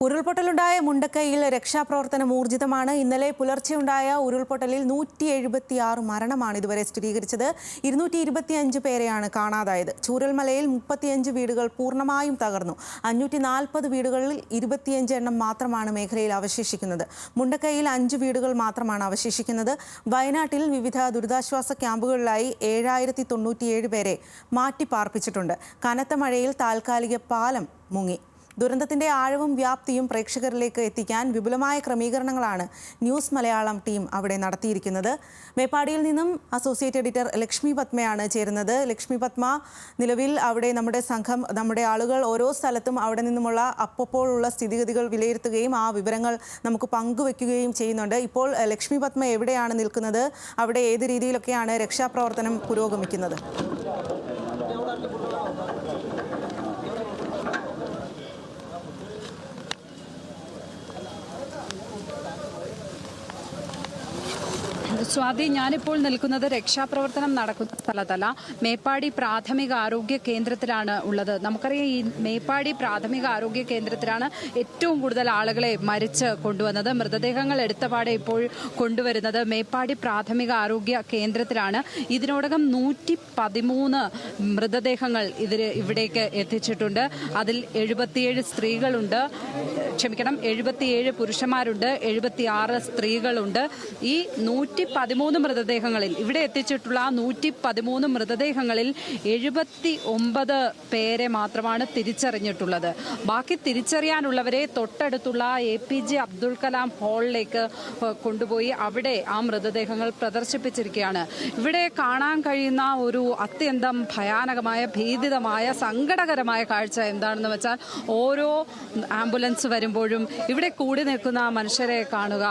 ഉരുൾപൊട്ടലുണ്ടായ മുണ്ടക്കൈയിൽ രക്ഷാപ്രവർത്തനം ഊർജിതമാണ്. ഇന്നലെ പുലർച്ചെയുണ്ടായ ഉരുൾപൊട്ടലിൽ 176 മരണമാണ് ഇതുവരെ സ്ഥിരീകരിച്ചത്. 225 പേരെയാണ് കാണാതായത്. ചൂരൽമലയിൽ 35 വീടുകൾ പൂർണ്ണമായും തകർന്നു. 540 വീടുകളിൽ 25 എണ്ണം മാത്രമാണ് മേഖലയിൽ അവശേഷിക്കുന്നത്. മുണ്ടക്കൈയിൽ 5 വീടുകൾ മാത്രമാണ് അവശേഷിക്കുന്നത്. വയനാട്ടിൽ വിവിധ ദുരിതാശ്വാസ ക്യാമ്പുകളിലായി 7097 പേരെ മാറ്റിപ്പാർപ്പിച്ചിട്ടുണ്ട്. കനത്ത മഴയിൽ താൽക്കാലിക പാലം മുങ്ങി. ദുരന്തത്തിന്റെ ആഴവും വ്യാപ്തിയും പ്രേക്ഷകരിലേക്ക് എത്തിക്കാൻ വിപുലമായ ക്രമീകരണങ്ങളാണ് ന്യൂസ് മലയാളം ടീം അവിടെ നടത്തിയിരിക്കുന്നത്. മേപ്പാടിയിൽ നിന്നും അസോസിയേറ്റ് എഡിറ്റർ ലക്ഷ്മി പത്മയാണ് ചേരുന്നത്. ലക്ഷ്മി പത്മ, നിലവിൽ അവിടെ നമ്മുടെ ആളുകൾ ഓരോ സ്ഥലത്തും അവിടെ നിന്നുമുള്ള അപ്പോഴുള്ള സ്ഥിതിഗതികൾ വിലയിരുത്തുകയും ആ വിവരങ്ങൾ നമുക്ക് പങ്കുവെക്കുകയും ചെയ്യുന്നുണ്ട്. ഇപ്പോൾ ലക്ഷ്മി പത്മ എവിടെയാണ് നിൽക്കുന്നത്? അവിടെ ഏത് രീതിയിലൊക്കെയാണ് രക്ഷാപ്രവർത്തനം പുരോഗമിക്കുന്നത്? സ്വാതി, ഞാനിപ്പോൾ നിൽക്കുന്നത് രക്ഷാപ്രവർത്തനം നടക്കുന്ന സ്ഥലത്തല്ല, മേപ്പാടി പ്രാഥമിക ആരോഗ്യ കേന്ദ്രത്തിലാണ് ഉള്ളത്. നമുക്കറിയാം, ഈ മേപ്പാടി പ്രാഥമിക ആരോഗ്യ കേന്ദ്രത്തിലാണ് ഏറ്റവും കൂടുതൽ ആളുകളെ മരിച്ച് കൊണ്ടുവന്നത്. മൃതദേഹങ്ങൾ എടുത്തപാടെ ഇപ്പോൾ കൊണ്ടുവരുന്നത് മേപ്പാടി പ്രാഥമിക ആരോഗ്യ കേന്ദ്രത്തിലാണ്. ഇതിനോടകം 113 മൃതദേഹങ്ങൾ ഇവിടേക്ക് എത്തിച്ചിട്ടുണ്ട്. അതിൽ 77 സ്ത്രീകളുണ്ട്, 77 പുരുഷന്മാരുണ്ട്, 76 സ്ത്രീകളുണ്ട്. ഈ 113 മൃതദേഹങ്ങളിൽ, ഇവിടെ എത്തിച്ചിട്ടുള്ള 113 മൃതദേഹങ്ങളിൽ 79 പേരെ മാത്രമാണ് തിരിച്ചറിഞ്ഞിട്ടുള്ളത്. ബാക്കി തിരിച്ചറിയാനുള്ളവരെ തൊട്ടടുത്തുള്ള APJ അബ്ദുൽ കലാം ഹാളിലേക്ക് കൊണ്ടുപോയി അവിടെ ആ മൃതദേഹങ്ങൾ പ്രദർശിപ്പിച്ചിരിക്കുകയാണ്. ഇവിടെ കാണാൻ കഴിയുന്ന ഒരു അത്യന്തം ഭയാനകമായ, ഭീതിതമായ, സങ്കടകരമായ കാഴ്ച എന്താണെന്ന് വെച്ചാൽ, ഓരോ ആംബുലൻസ് വരുമ്പോഴും ഇവിടെ കൂടി നിൽക്കുന്ന മനുഷ്യരെ കാണുക.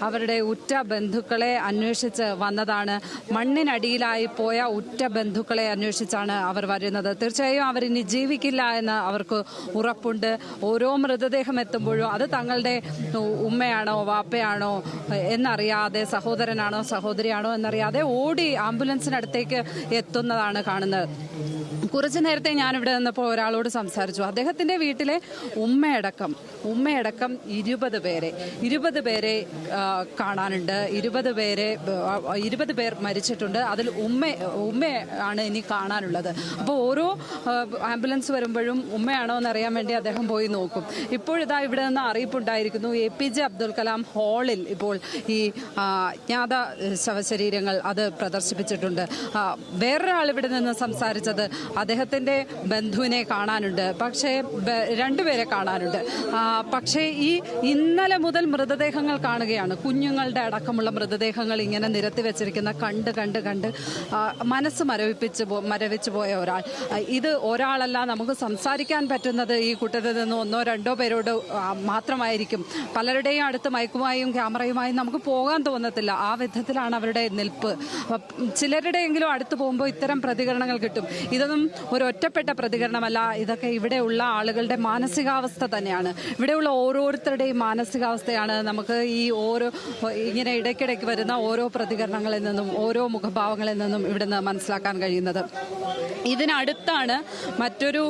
അവരുടെ ഉറ്റ ബന്ധുക്കളെ അന്വേഷിച്ച് വന്നതാണ്. മണ്ണിനടിയിലായി പോയ ഉറ്റ ബന്ധുക്കളെ അന്വേഷിച്ചാണ് അവർ വരുന്നത്. തീർച്ചയായും അവരിനി ജീവിക്കില്ല എന്ന് അവർക്ക് ഉറപ്പുണ്ട്. ഓരോ മൃതദേഹം എത്തുമ്പോഴും അത് തങ്ങളുടെ ഉമ്മയാണോ വാപ്പയാണോ എന്നറിയാതെ, സഹോദരനാണോ സഹോദരിയാണോ എന്നറിയാതെ ഓടി ആംബുലൻസിനടുത്തേക്ക് എത്തുന്നതാണ് കാണുന്നത്. കുറച്ചു നേരത്തെ ഞാനിവിടെ നിന്നപ്പോൾ ഒരാളോട് സംസാരിച്ചു. അദ്ദേഹത്തിന്റെ വീട്ടിലെ ഉമ്മയടക്കം 20 പേരെ കാണാനുണ്ട്. 20 പേർ മരിച്ചിട്ടുണ്ട്. അതിൽ ഉമ്മയാണ് ഇനി കാണാനുള്ളത്. അപ്പോൾ ഓരോ ആംബുലൻസ് വരുമ്പോഴും ഉമ്മയാണോ എന്നറിയാൻ വേണ്ടി അദ്ദേഹം പോയി നോക്കും. ഇപ്പോഴിതാ ഇവിടെ നിന്ന് അറിയിപ്പുണ്ടായിരിക്കുന്നു, APJ അബ്ദുൽ കലാം ഹാളിൽ ഇപ്പോൾ ഈ അജ്ഞാത ശവശരീരങ്ങൾ അത് പ്രദർശിപ്പിച്ചിട്ടുണ്ട്. വേറൊരാൾ ഇവിടെ നിന്ന് സംസാരിച്ചത് അദ്ദേഹത്തിന്റെ ബന്ധുവിനെ കാണാനുണ്ട്, പക്ഷേ 2 പേരെ കാണാനുണ്ട്. പക്ഷേ ഈ ഇന്നലെ മുതൽ മൃതദേഹങ്ങൾ കാണുകയാണ്. കുഞ്ഞുങ്ങളുടെ അടക്കമുള്ള മൃതദേഹങ്ങൾ ഇങ്ങനെ നിരത്തി വെച്ചിരിക്കുന്ന കണ്ട് മനസ്സ് മരവിച്ചു പോയ ഒരാൾ. ഇത് ഒരാളല്ല, നമുക്ക് സംസാരിക്കാൻ പറ്റുന്നത് ഈ കൂട്ടത്തിൽ നിന്ന് 1-2 പേരോട് മാത്രമായിരിക്കും. പലരുടെയും അടുത്ത് മൈക്കുമായും ക്യാമറയുമായും നമുക്ക് പോകാൻ തോന്നത്തില്ല. ആ വിധത്തിലാണ് അവരുടെ നിൽപ്പ്. ചിലരുടെയെങ്കിലും അടുത്ത് പോകുമ്പോൾ ഇത്തരം പ്രതികരണങ്ങൾ കിട്ടും. ഇതൊന്നും ഒരു ഒറ്റപ്പെട്ട പ്രതികരണമല്ല, ഇതൊക്കെ ഇവിടെയുള്ള ആളുകളുടെ മാനസികാവസ്ഥ തന്നെയാണ്. ഇവിടെയുള്ള ഓരോരുത്തരുടെയും മാനസികാവസ്ഥയാണ് നമുക്ക് ഈ ഇങ്ങനെ ഇടയ്ക്കിടയ്ക്ക് വരുന്ന ഓരോ പ്രതികരണങ്ങളിൽ നിന്നും, ഓരോ മുഖഭാവങ്ങളിൽ നിന്നും ഇവിടുന്ന് മനസ്സിലാക്കാൻ കഴിയുന്നത്. ഇതിനടുത്താണ് മറ്റൊരു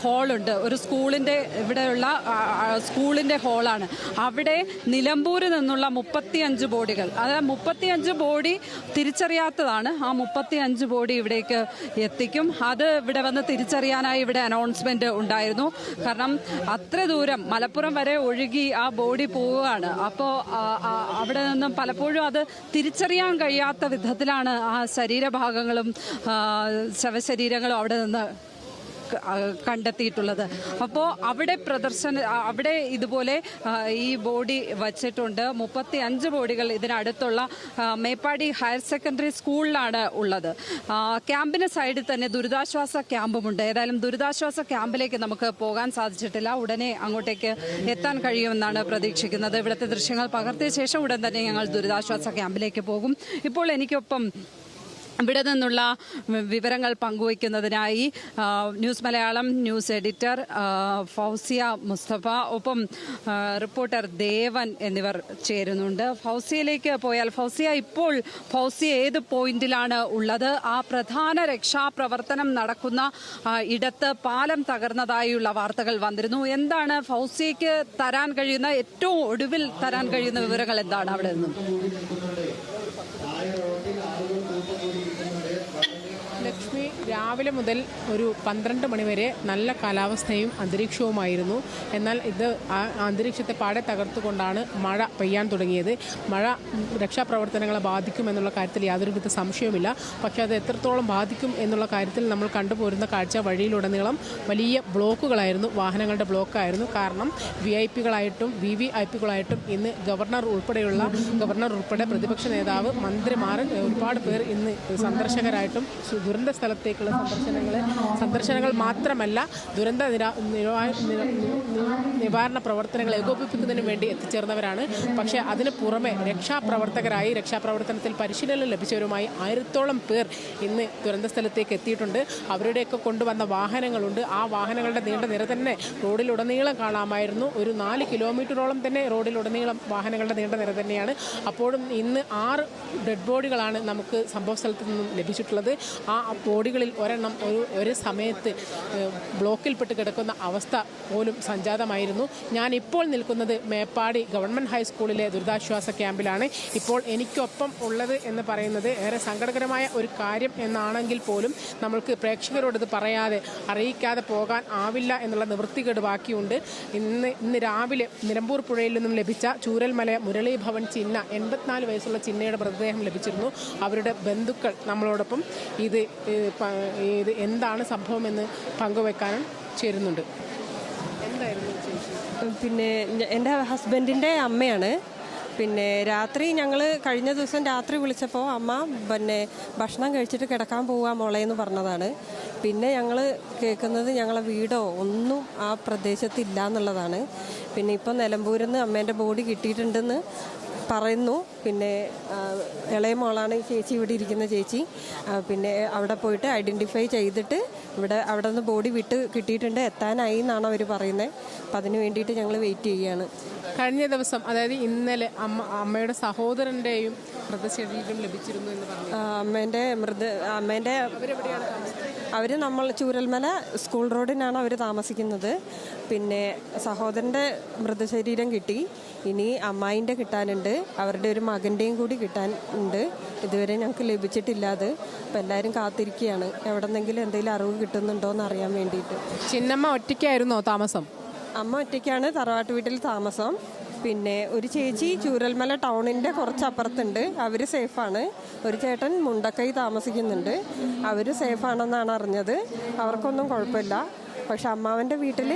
ഹാളുണ്ട്, ഒരു സ്കൂളിൻ്റെ, ഇവിടെയുള്ള സ്കൂളിൻ്റെ ഹാളാണ്. അവിടെ നിലമ്പൂരിൽ നിന്നുള്ള 35 ബോഡികൾ, അതായത് 35 ബോഡി തിരിച്ചറിയാത്തതാണ്. ആ 35 ബോഡി ഇവിടേക്ക് എത്തിക്കും. അത് ഇവിടെ വന്ന് തിരിച്ചറിയാനായി ഇവിടെ അനൗൺസ്മെന്റ് ഉണ്ടായിരുന്നു. കാരണം അത്ര ദൂരം മലപ്പുറം വരെ ഒഴുകി ആ ബോഡി പോവുകയാണ്. അപ്പോൾ അവിടെ നിന്നും പലപ്പോഴും അത് തിരിച്ചറിയാൻ കഴിയാത്ത വിധത്തിലാണ് ആ ശരീരഭാഗങ്ങളും ശവശരീരങ്ങളും അവിടെ നിന്ന് കണ്ടെത്തിയിട്ടുള്ളത്. അപ്പോൾ അവിടെ ഇതുപോലെ ഈ ബോഡി വച്ചിട്ടുണ്ട്. 35 ബോഡികൾ ഇതിനടുത്തുള്ള മേപ്പാടി ഹയർ സെക്കൻഡറി സ്കൂളിലാണ് ഉള്ളത്. ക്യാമ്പിന് സൈഡിൽ തന്നെ ദുരിതാശ്വാസ ക്യാമ്പുമുണ്ട്. ഏതായാലും ദുരിതാശ്വാസ ക്യാമ്പിലേക്ക് നമുക്ക് പോകാൻ സാധിച്ചിട്ടില്ല. ഉടനെ അങ്ങോട്ടേക്ക് എത്താൻ കഴിയുമെന്നാണ് പ്രതീക്ഷിക്കുന്നത്. ഇവിടുത്തെ ദൃശ്യങ്ങൾ പകർത്തിയ ശേഷം ഉടൻ തന്നെ ഞങ്ങൾ ദുരിതാശ്വാസ ക്യാമ്പിലേക്ക് പോകും. ഇപ്പോൾ എനിക്കൊപ്പം ഇവിടെ നിന്നുള്ള വിവരങ്ങൾ പങ്കുവയ്ക്കുന്നതിനായി news Malayalam news editor Fousiya Musthafa, ഒപ്പം റിപ്പോർട്ടർ ദേവൻ എന്നിവർ ചേരുന്നുണ്ട്. ഫൗസിയയിലേക്ക് പോയാൽ, ഫൗസിയ, ഇപ്പോൾ ഫൗസിയ ഏത് പോയിന്റിലാണ് ഉള്ളത്? ആ പ്രധാന രക്ഷാപ്രവർത്തനം നടക്കുന്ന ഇടത്ത് പാലം തകർന്നതായുള്ള വാർത്തകൾ വന്നിരുന്നു. എന്താണ് ഫൗസിയയ്ക്ക് തരാൻ കഴിയുന്ന, ഏറ്റവും ഒടുവിൽ തരാൻ കഴിയുന്ന വിവരങ്ങൾ എന്താണ് അവിടെ നിന്നും? ലക്ഷ്മി, രാവിലെ മുതൽ ഒരു 12 മണിവരെ നല്ല കാലാവസ്ഥയും അന്തരീക്ഷവുമായിരുന്നു. എന്നാൽ ഇത് അന്തരീക്ഷത്തെ പാടെ തകർത്തുകൊണ്ടാണ് മഴ പെയ്യാൻ തുടങ്ങിയത്. മഴ രക്ഷാപ്രവർത്തനങ്ങളെ ബാധിക്കുമെന്നുള്ള കാര്യത്തിൽ യാതൊരുവിധ സംശയവുമില്ല. പക്ഷേ അത് എത്രത്തോളം ബാധിക്കും എന്നുള്ള കാര്യത്തിൽ നമ്മൾ കണ്ടുപോരുന്ന കാഴ്ച വഴിയിലുടനീളം വലിയ ബ്ലോക്കുകളായിരുന്നു, വാഹനങ്ങളുടെ ബ്ലോക്കായിരുന്നു. കാരണം VIP-കളായിട്ടും VVIP-കളായിട്ടും ഇന്ന് ഗവർണർ ഉൾപ്പെടെ പ്രതിപക്ഷ നേതാവ്, മന്ത്രിമാർ, ഒരുപാട് പേർ ഇന്ന് സന്ദർശകരായിട്ടും ദുരന്ത സ്ഥലത്തേക്കുള്ള സന്ദർശനങ്ങൾ മാത്രമല്ല, ദുരന്ത നിവാരണ പ്രവർത്തനങ്ങൾ ഏകോപിപ്പിക്കുന്നതിന് വേണ്ടി എത്തിച്ചേർന്നവരാണ്. പക്ഷേ അതിന് പുറമെ രക്ഷാപ്രവർത്തനത്തിൽ പരിശീലനം ലഭിച്ചവരുമായി 1000-ഓളം പേർ ഇന്ന് ദുരന്ത സ്ഥലത്തേക്ക് എത്തിയിട്ടുണ്ട്. അവരുടെയൊക്കെ കൊണ്ടുവന്ന വാഹനങ്ങളുണ്ട്. ആ വാഹനങ്ങളുടെ നീണ്ട നിര തന്നെ റോഡിലുടനീളം കാണാമായിരുന്നു. ഒരു 4 കിലോമീറ്ററോളം തന്നെ റോഡിലുടനീളം വാഹനങ്ങളുടെ നീണ്ട നിര തന്നെയാണ്. അപ്പോഴും ഇന്ന് 6 ഡെഡ് ബോഡികളാണ് നമുക്ക് സംഭവ സ്ഥലത്ത് നിന്നും ലഭിച്ചിട്ടുള്ളത്. ആ ബോഡികളിൽ ഒരെണ്ണം ഒരു സമയത്ത് ബ്ലോക്കിൽപ്പെട്ട് കിടക്കുന്ന അവസ്ഥ പോലും സംജാതമായിരുന്നു. ഞാനിപ്പോൾ നിൽക്കുന്നത് മേപ്പാടി ഗവൺമെൻറ് ഹൈസ്കൂളിലെ ദുരിതാശ്വാസ ക്യാമ്പിലാണ്. ഇപ്പോൾ എനിക്കൊപ്പം ഉള്ളത് എന്ന് പറയുന്നത് ഏറെ സങ്കടകരമായ ഒരു കാര്യം എന്നാണെങ്കിൽ പോലും നമ്മൾക്ക് പ്രേക്ഷകരോട് ഇത് അറിയിക്കാതെ പോകാൻ ആവില്ല എന്നുള്ള നിവൃത്തികേട് ബാക്കിയുണ്ട്. ഇന്ന് രാവിലെ നിലമ്പൂർ പുഴയിൽ നിന്നും ലഭിച്ച ചൂരൽമല മുരളി ഭവൻ ചിന്ന, 84 വയസ്സുള്ള ചിന്നയുടെ മൃതദേഹം ലഭിച്ചിരുന്നു. അവരുടെ ബന്ധുക്കൾ നമ്മളോടൊപ്പം ഇത് എന്താണ് സംഭവമെന്ന് പങ്കുവെക്കാനും ചേരുന്നുണ്ട്. എന്തായിരുന്നു ചേച്ചി? പിന്നെ എൻ്റെ ഹസ്ബൻഡിൻ്റെ അമ്മയാണ്. പിന്നെ രാത്രി കഴിഞ്ഞ ദിവസം രാത്രി വിളിച്ചപ്പോൾ അമ്മ ഭക്ഷണം കഴിച്ചിട്ട് കിടക്കാൻ പോവുക മോളെ എന്ന് പറഞ്ഞതാണ്. പിന്നെ ഞങ്ങൾ കേൾക്കുന്നത് ഞങ്ങളെ വീടോ ഒന്നും ആ പ്രദേശത്തില്ല എന്നുള്ളതാണ്. പിന്നെ ഇപ്പോൾ നിലമ്പൂരിൽ നിന്ന് അമ്മേൻ്റെ ബോഡി കിട്ടിയിട്ടുണ്ടെന്ന് പറയുന്നു. പിന്നെ ഇളയ മോളാണ് ഈ ചേച്ചി, ഇവിടെ ഇരിക്കുന്ന ചേച്ചി. പിന്നെ അവിടെ പോയിട്ട് ഐഡൻറ്റിഫൈ ചെയ്തിട്ട് അവിടെ നിന്ന് ബോഡി കിട്ടിയിട്ടുണ്ട്, എത്താനായി എന്നാണ് അവർ പറയുന്നത്. അപ്പം അതിന് വേണ്ടിയിട്ട് ഞങ്ങൾ വെയിറ്റ് ചെയ്യുകയാണ്. കഴിഞ്ഞ ദിവസം, അതായത് ഇന്നലെ, അമ്മയുടെ സഹോദരൻ്റെയും മൃതശരീരം ലഭിച്ചിരുന്നു എന്ന് പറഞ്ഞു. അമ്മേൻ്റെ അവർ ചൂരൽമല സ്കൂൾ റോഡിനാണ് അവർ താമസിക്കുന്നത്. പിന്നെ സഹോദരൻ്റെ മൃതശരീരം കിട്ടി. ഇനി അമ്മായിൻ്റെ കിട്ടാനുണ്ട്, അവരുടെ ഒരു മകൻ്റെയും കൂടി കിട്ടാൻ ഉണ്ട്. ഇതുവരെ ഞങ്ങൾക്ക് ലഭിച്ചിട്ടില്ല അത്. അപ്പം എല്ലാവരും കാത്തിരിക്കുകയാണ് എവിടെന്നെങ്കിലും എന്തെങ്കിലും അറിവ് കിട്ടുന്നുണ്ടോ എന്ന് അറിയാൻ വേണ്ടിയിട്ട്. ചിന്നമ്മ ഒറ്റയ്ക്കായിരുന്നോ താമസം? അമ്മ ഒറ്റയ്ക്കാണ് തറവാട്ട് വീട്ടിൽ താമസം. പിന്നെ ഒരു ചേച്ചി ചൂരൽമല ടൗണിൻ്റെ കുറച്ചപ്പുറത്തുണ്ട്, അവർ സേഫാണ്. ഒരു ചേട്ടൻ മുണ്ടക്കൈ താമസിക്കുന്നുണ്ട്, അവർ സേഫാണെന്നാണ് അറിഞ്ഞത്. അവർക്കൊന്നും കുഴപ്പമില്ല. പക്ഷെ അമ്മാവൻ്റെ വീട്ടിൽ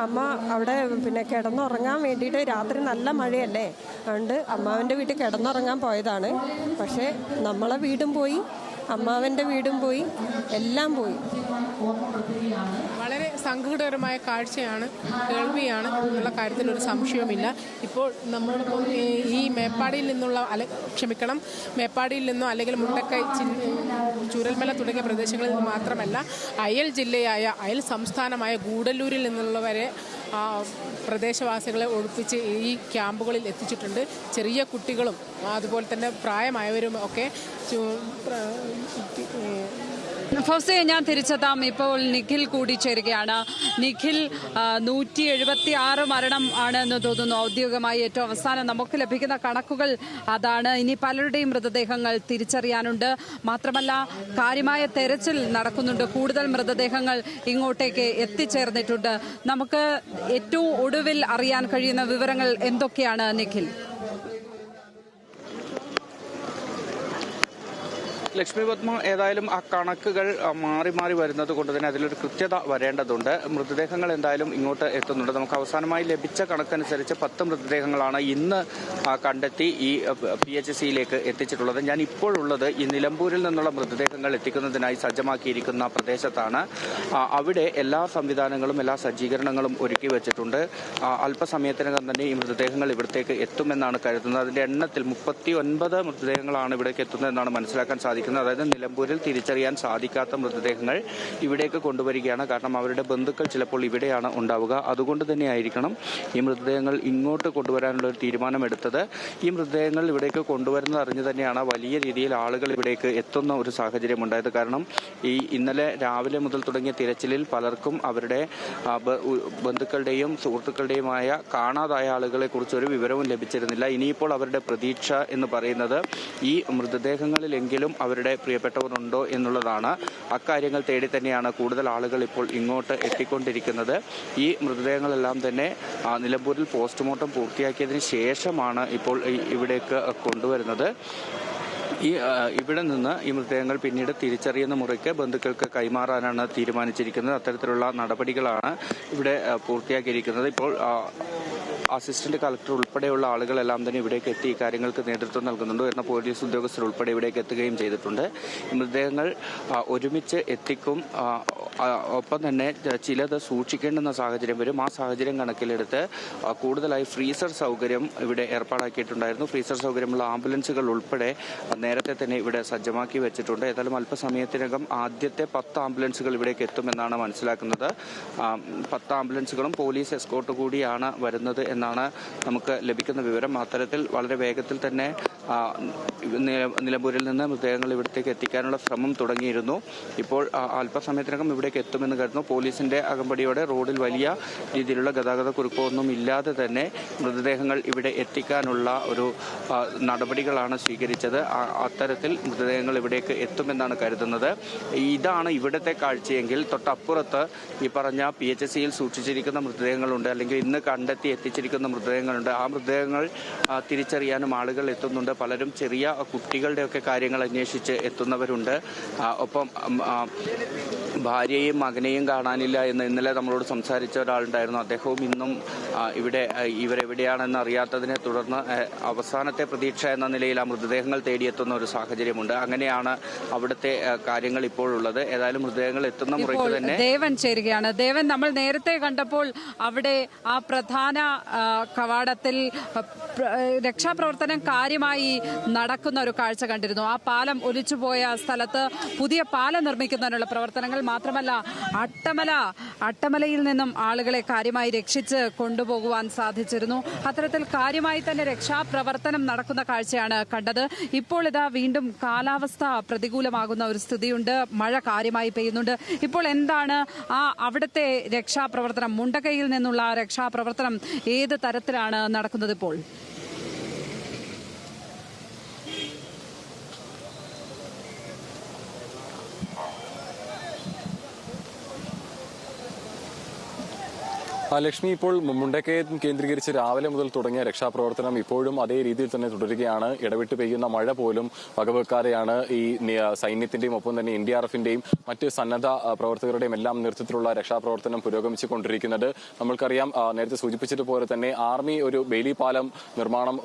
അമ്മ അവിടെ കിടന്നുറങ്ങാൻ വേണ്ടിയിട്ട്, രാത്രി നല്ല മഴയല്ലേ, അതുകൊണ്ട് അമ്മാവൻ്റെ വീട്ടിൽ കിടന്നുറങ്ങാൻ പോയതാണ്. പക്ഷേ നമ്മളെ വീടും പോയി, അമ്മാവൻ്റെ വീടും പോയി, എല്ലാം പോയി. വളരെ സങ്കടകരമായ കാഴ്ചയാണ്, കേൾവിയാണ് എന്നുള്ള കാര്യത്തിൽ ഒരു സംശയവുമില്ല. ഇപ്പോൾ നമ്മളോടൊപ്പം ഈ മേപ്പാടിയിൽ നിന്നോ അല്ലെങ്കിൽ മുണ്ടക്കൈ, ചൂരൽമല തുടങ്ങിയ പ്രദേശങ്ങളിൽ നിന്ന് മാത്രമല്ല, അയൽ സംസ്ഥാനമായ ഗൂഡല്ലൂരിൽ നിന്നുള്ളവരെ പ്രദേശവാസികളെ ഒഴിപ്പിച്ച് ഈ ക്യാമ്പുകളിൽ എത്തിച്ചിട്ടുണ്ട്. ചെറിയ കുട്ടികളും അതുപോലെ തന്നെ പ്രായമായവരും ഒക്കെ. ഫൗസിയ, ഞാൻ തിരിച്ചെത്താം. ഇപ്പോൾ നിഖിൽ കൂടി ചേരുകയാണ്. നിഖിൽ, 176 മരണം ആണ് എന്ന് തോന്നുന്നു ഔദ്യോഗികമായി. ഏറ്റവും അവസാനം നമുക്ക് ലഭിക്കുന്ന കണക്കുകൾ അതാണ്. ഇനി പലരുടെയും മൃതദേഹങ്ങൾ തിരിച്ചറിയാനുണ്ട്. മാത്രമല്ല, കാര്യമായ തെരച്ചിൽ നടക്കുന്നുണ്ട്. കൂടുതൽ മൃതദേഹങ്ങൾ ഇങ്ങോട്ടേക്ക് എത്തിച്ചേർന്നിട്ടുണ്ട്. നമുക്ക് ഏറ്റവും ഒടുവിൽ അറിയാൻ കഴിയുന്ന വിവരങ്ങൾ എന്തൊക്കെയാണ് നിഖിൽ? ലക്ഷ്മി പത്മ, ഏതായാലും ആ കണക്കുകൾ മാറി മാറി വരുന്നത് കൊണ്ട് തന്നെ അതിലൊരു കൃത്യത വരേണ്ടതുണ്ട്. മൃതദേഹങ്ങൾ എന്തായാലും ഇങ്ങോട്ട് എത്തുന്നുണ്ട്. നമുക്ക് അവസാനമായി ലഭിച്ച കണക്കനുസരിച്ച് 10 മൃതദേഹങ്ങളാണ് ഇന്ന് കണ്ടെത്തി ഈ PHCയിലേക്ക് എത്തിച്ചിട്ടുള്ളത്. ഞാൻ ഇപ്പോഴുള്ളത് ഈ നിലമ്പൂരിൽ നിന്നുള്ള മൃതദേഹങ്ങൾ എത്തിക്കുന്നതിനായി സജ്ജമാക്കിയിരിക്കുന്ന പ്രദേശത്താണ്. അവിടെ എല്ലാ സംവിധാനങ്ങളും എല്ലാ സജ്ജീകരണങ്ങളും ഒരുക്കി വെച്ചിട്ടുണ്ട്. അല്പസമയത്തിനകം തന്നെ ഈ മൃതദേഹങ്ങൾ ഇവിടത്തേക്ക് എത്തുമെന്നാണ് കരുതുന്നത്. അതിന്റെ എണ്ണത്തിൽ 39 മൃതദേഹങ്ങളാണ് ഇവിടേക്ക് എത്തുന്നതെന്നാണ് മനസ്സിലാക്കാൻ സാധിക്കുന്നത്. കൊണ്ടുവരികയാണ്. അതായത് നിലമ്പൂരിൽ തിരിച്ചറിയാൻ സാധിക്കാത്ത മൃതദേഹങ്ങൾ ഇവിടേക്ക് കൊണ്ടുവരികയാണ്. കാരണം അവരുടെ ബന്ധുക്കൾ ചിലപ്പോൾ ഇവിടെയാണ് ഉണ്ടാവുക. അതുകൊണ്ട് തന്നെ ആയിരിക്കണം ഈ മൃതദേഹങ്ങൾ ഇങ്ങോട്ട് കൊണ്ടുവരാനുള്ള ഒരു തീരുമാനമെടുത്തത്. ഈ മൃതദേഹങ്ങൾ ഇവിടേക്ക് കൊണ്ടുവരുന്നത് അറിഞ്ഞു തന്നെയാണ് വലിയ രീതിയിൽ ആളുകൾ ഇവിടേക്ക് എത്തുന്ന ഒരു സാഹചര്യം ഉണ്ടായത്. കാരണം ഇന്നലെ രാവിലെ മുതൽ തുടങ്ങിയ തിരച്ചിലിൽ പലർക്കും അവരുടെ ബന്ധുക്കളുടെയും സുഹൃത്തുക്കളുടെയുമായ കാണാതായ ആളുകളെ കുറിച്ച് ഒരു വിവരവും ലഭിച്ചിരുന്നില്ല. ഇനിയിപ്പോൾ അവരുടെ പ്രതീക്ഷ എന്ന് പറയുന്നത് ഈ മൃതദേഹങ്ങളിലെങ്കിലും അവരുടെ പ്രിയപ്പെട്ടവർ ഉണ്ടോ എന്നുള്ളതാണ്. അക്കാര്യങ്ങൾ തേടി തന്നെയാണ് കൂടുതൽ ആളുകൾ ഇപ്പോൾ ഇങ്ങോട്ട് എത്തിക്കൊണ്ടിരിക്കുന്നത്. ഈ മൃതദേഹങ്ങളെല്ലാം തന്നെ നിലമ്പൂരിൽ പോസ്റ്റ്മോർട്ടം പൂർത്തിയാക്കിയതിന് ശേഷമാണ് ഇപ്പോൾ ഇവിടേക്ക് കൊണ്ടുവരുന്നത്. ഇവിടെ നിന്ന് ഈ മൃതദേഹങ്ങൾ പിന്നീട് തിരിച്ചറിയുന്ന മുറയ്ക്ക് ബന്ധുക്കൾക്ക് കൈമാറാനാണ് തീരുമാനിച്ചിരിക്കുന്നത്. അത്തരത്തിലുള്ള നടപടികളാണ് ഇവിടെ പൂർത്തിയാക്കിയിരിക്കുന്നത്. ഇപ്പോൾ അസിസ്റ്റന്റ് കളക്ടർ ഉൾപ്പെടെയുള്ള ആളുകളെല്ലാം തന്നെ ഇവിടേക്ക് എത്തി ഇക്കാര്യങ്ങൾക്ക് നേതൃത്വം നൽകുന്നുണ്ട്. ഉയർന്ന പോലീസ് ഉദ്യോഗസ്ഥർ ഉൾപ്പെടെ ഇവിടേക്ക് എത്തുകയും ചെയ്തിട്ടുണ്ട്. മൃതദേഹങ്ങൾ ഒരുമിച്ച് എത്തിക്കും. ഒപ്പം തന്നെ ചിലത് സൂക്ഷിക്കേണ്ടുന്ന സാഹചര്യം വരും. ആ സാഹചര്യം കണക്കിലെടുത്ത് കൂടുതലായി ഫ്രീസർ സൗകര്യം ഇവിടെ ഏർപ്പാടാക്കിയിട്ടുണ്ടായിരുന്നു. ഫ്രീസർ സൗകര്യമുള്ള ആംബുലൻസുകൾ ഉൾപ്പെടെ നേരത്തെ തന്നെ ഇവിടെ സജ്ജമാക്കി വെച്ചിട്ടുണ്ട്. ഏതായാലും അല്പസമയത്തിനകം ആദ്യത്തെ 10 ആംബുലൻസുകൾ ഇവിടേക്ക് എത്തുമെന്നാണ് മനസ്സിലാക്കുന്നത്. 10 ആംബുലൻസുകളും പോലീസ് എസ്കോർട്ട് കൂടിയാണ് വരുന്നത് എന്നാണ് നമുക്ക് ലഭിക്കുന്ന വിവരം. അത്തരത്തിൽ വളരെ വേഗത്തിൽ തന്നെ നിലമ്പൂരിൽ നിന്ന് മൃതദേഹങ്ങൾ ഇവിടത്തേക്ക് എത്തിക്കാനുള്ള ശ്രമം തുടങ്ങിയിരുന്നു. ഇപ്പോൾ അല്പസമയത്തിനകം ഇവിടേക്ക് എത്തുമെന്ന് കരുതുന്നു. പോലീസിന്റെ അകമ്പടിയോടെ റോഡിൽ വലിയ രീതിയിലുള്ള ഗതാഗത കുരുക്കൊന്നും ഇല്ലാതെ തന്നെ മൃതദേഹങ്ങൾ ഇവിടെ എത്തിക്കാനുള്ള ഒരു നടപടികളാണ് സ്വീകരിച്ചത്. അത്തരത്തിൽ മൃതദേഹങ്ങൾ ഇവിടേക്ക് എത്തുമെന്നാണ് കരുതുന്നത്. ഇതാണ് ഇവിടുത്തെ കാഴ്ചയെങ്കിൽ തൊട്ടപ്പുറത്ത് ഈ പറഞ്ഞ PHCയിൽ സൂക്ഷിച്ചിരിക്കുന്ന മൃതദേഹങ്ങളുണ്ട്, അല്ലെങ്കിൽ ഇന്ന് കണ്ടെത്തി എത്തിച്ചിരിക്കുന്ന മൃതദേഹങ്ങളുണ്ട്. ആ മൃതദേഹങ്ങൾ തിരിച്ചറിയാനും ആളുകൾ എത്തുന്നുണ്ട്. പലരും ചെറിയ കുട്ടികളുടെയൊക്കെ കാര്യങ്ങൾ അന്വേഷിച്ച് എത്തുന്നവരുണ്ട്. ഒപ്പം ഭാര്യയെയും മകനെയും കാണാനില്ല എന്ന് ഇന്നലെ നമ്മളോട് സംസാരിച്ച ഒരാളുണ്ടായിരുന്നു. അദ്ദേഹവും ഇന്നും ഇവരെവിടെയാണെന്ന് അറിയാത്തതിനെ തുടർന്ന് അവസാനത്തെ പ്രതീക്ഷ എന്ന നിലയിൽ ആ മൃതദേഹങ്ങൾ തേടിയെത്തുന്ന ഒരു സാഹചര്യമുണ്ട്. അങ്ങനെയാണ് അവിടുത്തെ കാര്യങ്ങൾ ഇപ്പോഴുള്ളത്. ഏതായാലും മൃതദേഹങ്ങൾ എത്തുന്ന മുറയ്ക്ക് തന്നെ ദേവൻ ചേരുകയാണ്. ദേവൻ, നമ്മൾ നേരത്തെ കണ്ടപ്പോൾ അവിടെ ആ പ്രധാന കവാടത്തിൽ രക്ഷാപ്രവർത്തനം കാര്യമായി നടക്കുന്ന ഒരു കാഴ്ച കണ്ടിരുന്നു. ആ പാലം ഒലിച്ചുപോയ സ്ഥലത്ത് പുതിയ പാലം നിർമ്മിക്കുന്നതിനുള്ള പ്രവർത്തനങ്ങൾ, മാത്രമല്ല അട്ടമലയിൽ നിന്നും ആളുകളെ കാര്യമായി രക്ഷിച്ച് കൊണ്ടുപോകുവാൻ സാധിച്ചിരുന്നു. അത്തരത്തിൽ കാര്യമായി തന്നെ രക്ഷാപ്രവർത്തനം നടക്കുന്ന കാഴ്ചയാണ് കണ്ടത്. ഇപ്പോൾ ഇതാ വീണ്ടും കാലാവസ്ഥ പ്രതികൂലമാകുന്ന ഒരു സ്ഥിതിയുണ്ട്. മഴ കാര്യമായി പെയ്യുന്നുണ്ട്. ഇപ്പോൾ എന്താണ് അവിടുത്തെ രക്ഷാപ്രവർത്തനം, മുണ്ടക്കൈയിൽ നിന്നുള്ള രക്ഷാപ്രവർത്തനം ഏത് തരത്തിലാണ് നടക്കുന്നത് ഇപ്പോൾ? ലക്ഷ്മി, ഇപ്പോൾ മുണ്ടക്കയെ കേന്ദ്രീകരിച്ച് രാവിലെ മുതൽ തുടങ്ങിയ രക്ഷാപ്രവർത്തനം ഇപ്പോഴും അതേ രീതിയിൽ തന്നെ തുടരുകയാണ്. ഇടവിട്ട് പെയ്യുന്ന മഴ പോലും വകവെക്കാതെയാണ് ഈ സൈന്യത്തിന്റെയും ഒപ്പം തന്നെ NDRFന്റെയും മറ്റ് സന്നദ്ധ പ്രവർത്തകരുടെയും എല്ലാം നേതൃത്വത്തിലുള്ള രക്ഷാപ്രവർത്തനം പുരോഗമിച്ചുകൊണ്ടിരിക്കുന്നത്. നമ്മൾക്കറിയാം, നേരത്തെ സൂചിപ്പിച്ചതുപോലെ തന്നെ ആർമി ഒരു ബെയിലി പാലം നിർമ്മാണം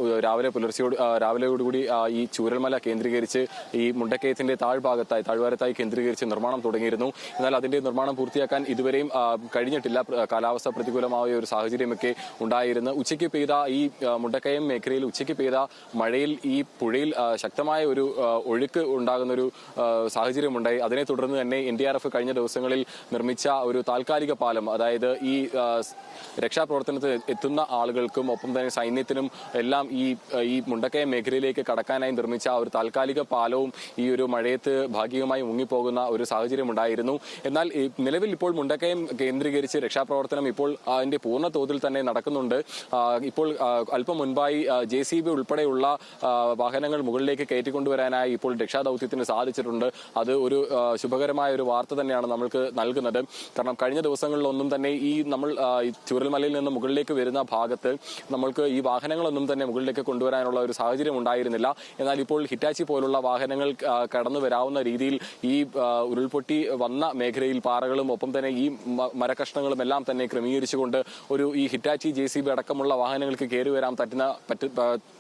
രാവിലെയോടുകൂടി ഈ ചൂരൽമല കേന്ദ്രീകരിച്ച് ഈ മുണ്ടക്കയത്തിന്റെ താഴ്വാരത്തായി കേന്ദ്രീകരിച്ച് നിർമ്മാണം തുടങ്ങിയിരുന്നു. എന്നാൽ അതിന്റെ നിർമ്മാണം പൂർത്തിയാക്കാൻ ഇതുവരെയും കഴിഞ്ഞിട്ടില്ല. കാലാവസ്ഥ പ്രതികൂലമായ ഒരു സാഹചര്യമൊക്കെ ഉണ്ടായിരുന്നു. ഉച്ചയ്ക്ക് പെയ്ത ഈ മുണ്ടക്കയം മേഖലയിൽ ഉച്ചയ്ക്ക് പെയ്ത മഴയിൽ ഈ പുഴയിൽ ശക്തമായ ഒരു ഒഴുക്ക് ഉണ്ടാകുന്ന ഒരു സാഹചര്യമുണ്ടായി. അതിനെ തുടർന്ന് തന്നെ NDRF കഴിഞ്ഞ ദിവസങ്ങളിൽ നിർമ്മിച്ച ഒരു താൽക്കാലിക പാലം, അതായത് ഈ രക്ഷാപ്രവർത്തനത്തിന് എത്തുന്ന ആളുകൾക്കും ഒപ്പം തന്നെ സൈന്യത്തിനും എല്ലാം ഈ മുണ്ടക്കയം മേഖലയിലേക്ക് കടക്കാനായി നിർമ്മിച്ച ഒരു താൽക്കാലിക പാലവും ഈ ഒരു മഴയത്ത് ഭാഗികമായി മുങ്ങിപ്പോകുന്ന ഒരു സാഹചര്യം ഉണ്ടായിരുന്നു. എന്നാൽ നിലവിൽ ഇപ്പോൾ മുണ്ടക്കയം കേന്ദ്രീകരിച്ച് രക്ഷാപ്രവർത്തനം ഇപ്പോൾ അതിന്റെ പൂർണ്ണ തോതിൽ തന്നെ നടക്കുന്നുണ്ട്. ഇപ്പോൾ അല്പം മുൻപായി JCB ഉൾപ്പെടെയുള്ള വാഹനങ്ങൾ മുകളിലേക്ക് കയറ്റിക്കൊണ്ടുവരാനായി ഇപ്പോൾ രക്ഷാദൌത്യത്തിന് സാധിച്ചിട്ടുണ്ട്. അത് ഒരു ശുഭകരമായ ഒരു വാർത്ത തന്നെയാണ് നമ്മൾക്ക് നൽകുന്നത്. കാരണം കഴിഞ്ഞ ദിവസങ്ങളിലൊന്നും തന്നെ നമ്മൾ ചൂരൽമലയിൽ നിന്ന് മുകളിലേക്ക് വരുന്ന ഭാഗത്ത് നമ്മൾക്ക് ഈ വാഹനങ്ങളൊന്നും തന്നെ മുകളിലേക്ക് കൊണ്ടുവരാനുള്ള ഒരു സാഹചര്യം ഉണ്ടായിരുന്നില്ല. എന്നാൽ ഇപ്പോൾ ഹിറ്റാച്ചി പോലുള്ള വാഹനങ്ങൾ കടന്നു വരാവുന്ന രീതിയിൽ ഈ ഉരുൾപൊട്ടി വന്ന മേഖലയിൽ പാറകളും ഒപ്പം തന്നെ ഈ മരക്കഷ്ണങ്ങളും എല്ലാം തന്നെ ക്രമീകരിച്ചുകൊണ്ട് ഈ ഹിറ്റാച്ചി JCB അടക്കമുള്ള വാഹനങ്ങൾക്ക് കയറി വരാൻ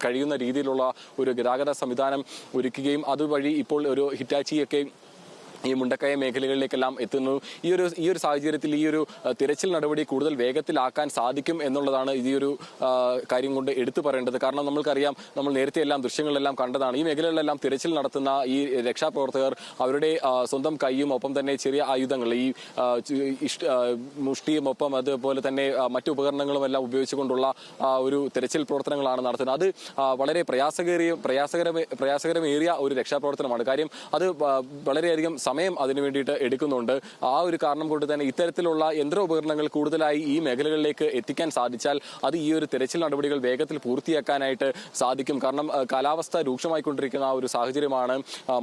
കഴിയുന്ന രീതിയിലുള്ള ഒരു ഗതാഗത സംവിധാനം ഒരുക്കുകയും അതുവഴി ഇപ്പോൾ ഒരു ഹിറ്റാച്ചിയൊക്കെ ഈ മുണ്ടക്കയ മേഖലകളിലേക്കെല്ലാം എത്തുന്നു. ഈ ഒരു സാഹചര്യത്തിൽ ഈ ഒരു തിരച്ചിൽ നടപടി കൂടുതൽ വേഗത്തിലാക്കാൻ സാധിക്കും എന്നുള്ളതാണ് ഈ ഒരു കാര്യം കൊണ്ട് എടുത്തു പറയേണ്ടത്. കാരണം നമ്മൾക്കറിയാം, നമ്മൾ നേരത്തെ എല്ലാം ദൃശ്യങ്ങളിലെല്ലാം കണ്ടതാണ്, ഈ മേഖലകളിലെല്ലാം തിരച്ചിൽ നടത്തുന്ന ഈ രക്ഷാപ്രവർത്തകർ അവരുടെ സ്വന്തം കൈയും ഒപ്പം തന്നെ ചെറിയ ആയുധങ്ങൾ, ഈ മുഷ്ടിയും ഒപ്പം അതുപോലെ തന്നെ മറ്റു ഉപകരണങ്ങളും എല്ലാം ഉപയോഗിച്ചുകൊണ്ടുള്ള ഒരു തിരച്ചിൽ പ്രവർത്തനങ്ങളാണ് നടത്തുന്നത്. അത് വളരെ പ്രയാസകരമേറിയ ഒരു രക്ഷാപ്രവർത്തനമാണ്. കാര്യം അത് വളരെയധികം സമയം അതിനു വേണ്ടിയിട്ട് എടുക്കുന്നുണ്ട്. ആ ഒരു കാരണം കൊണ്ട് തന്നെ ഇത്തരത്തിലുള്ള യന്ത്രോപകരണങ്ങൾ കൂടുതലായി ഈ മേഖലകളിലേക്ക് എത്തിക്കാൻ സാധിച്ചാൽ അത് ഈ ഒരു തിരച്ചിൽ നടപടികൾ വേഗത്തിൽ പൂർത്തിയാക്കാനായിട്ട് സാധിക്കും. കാരണം കാലാവസ്ഥ രൂക്ഷമായിക്കൊണ്ടിരിക്കുന്ന ആ ഒരു സാഹചര്യമാണ്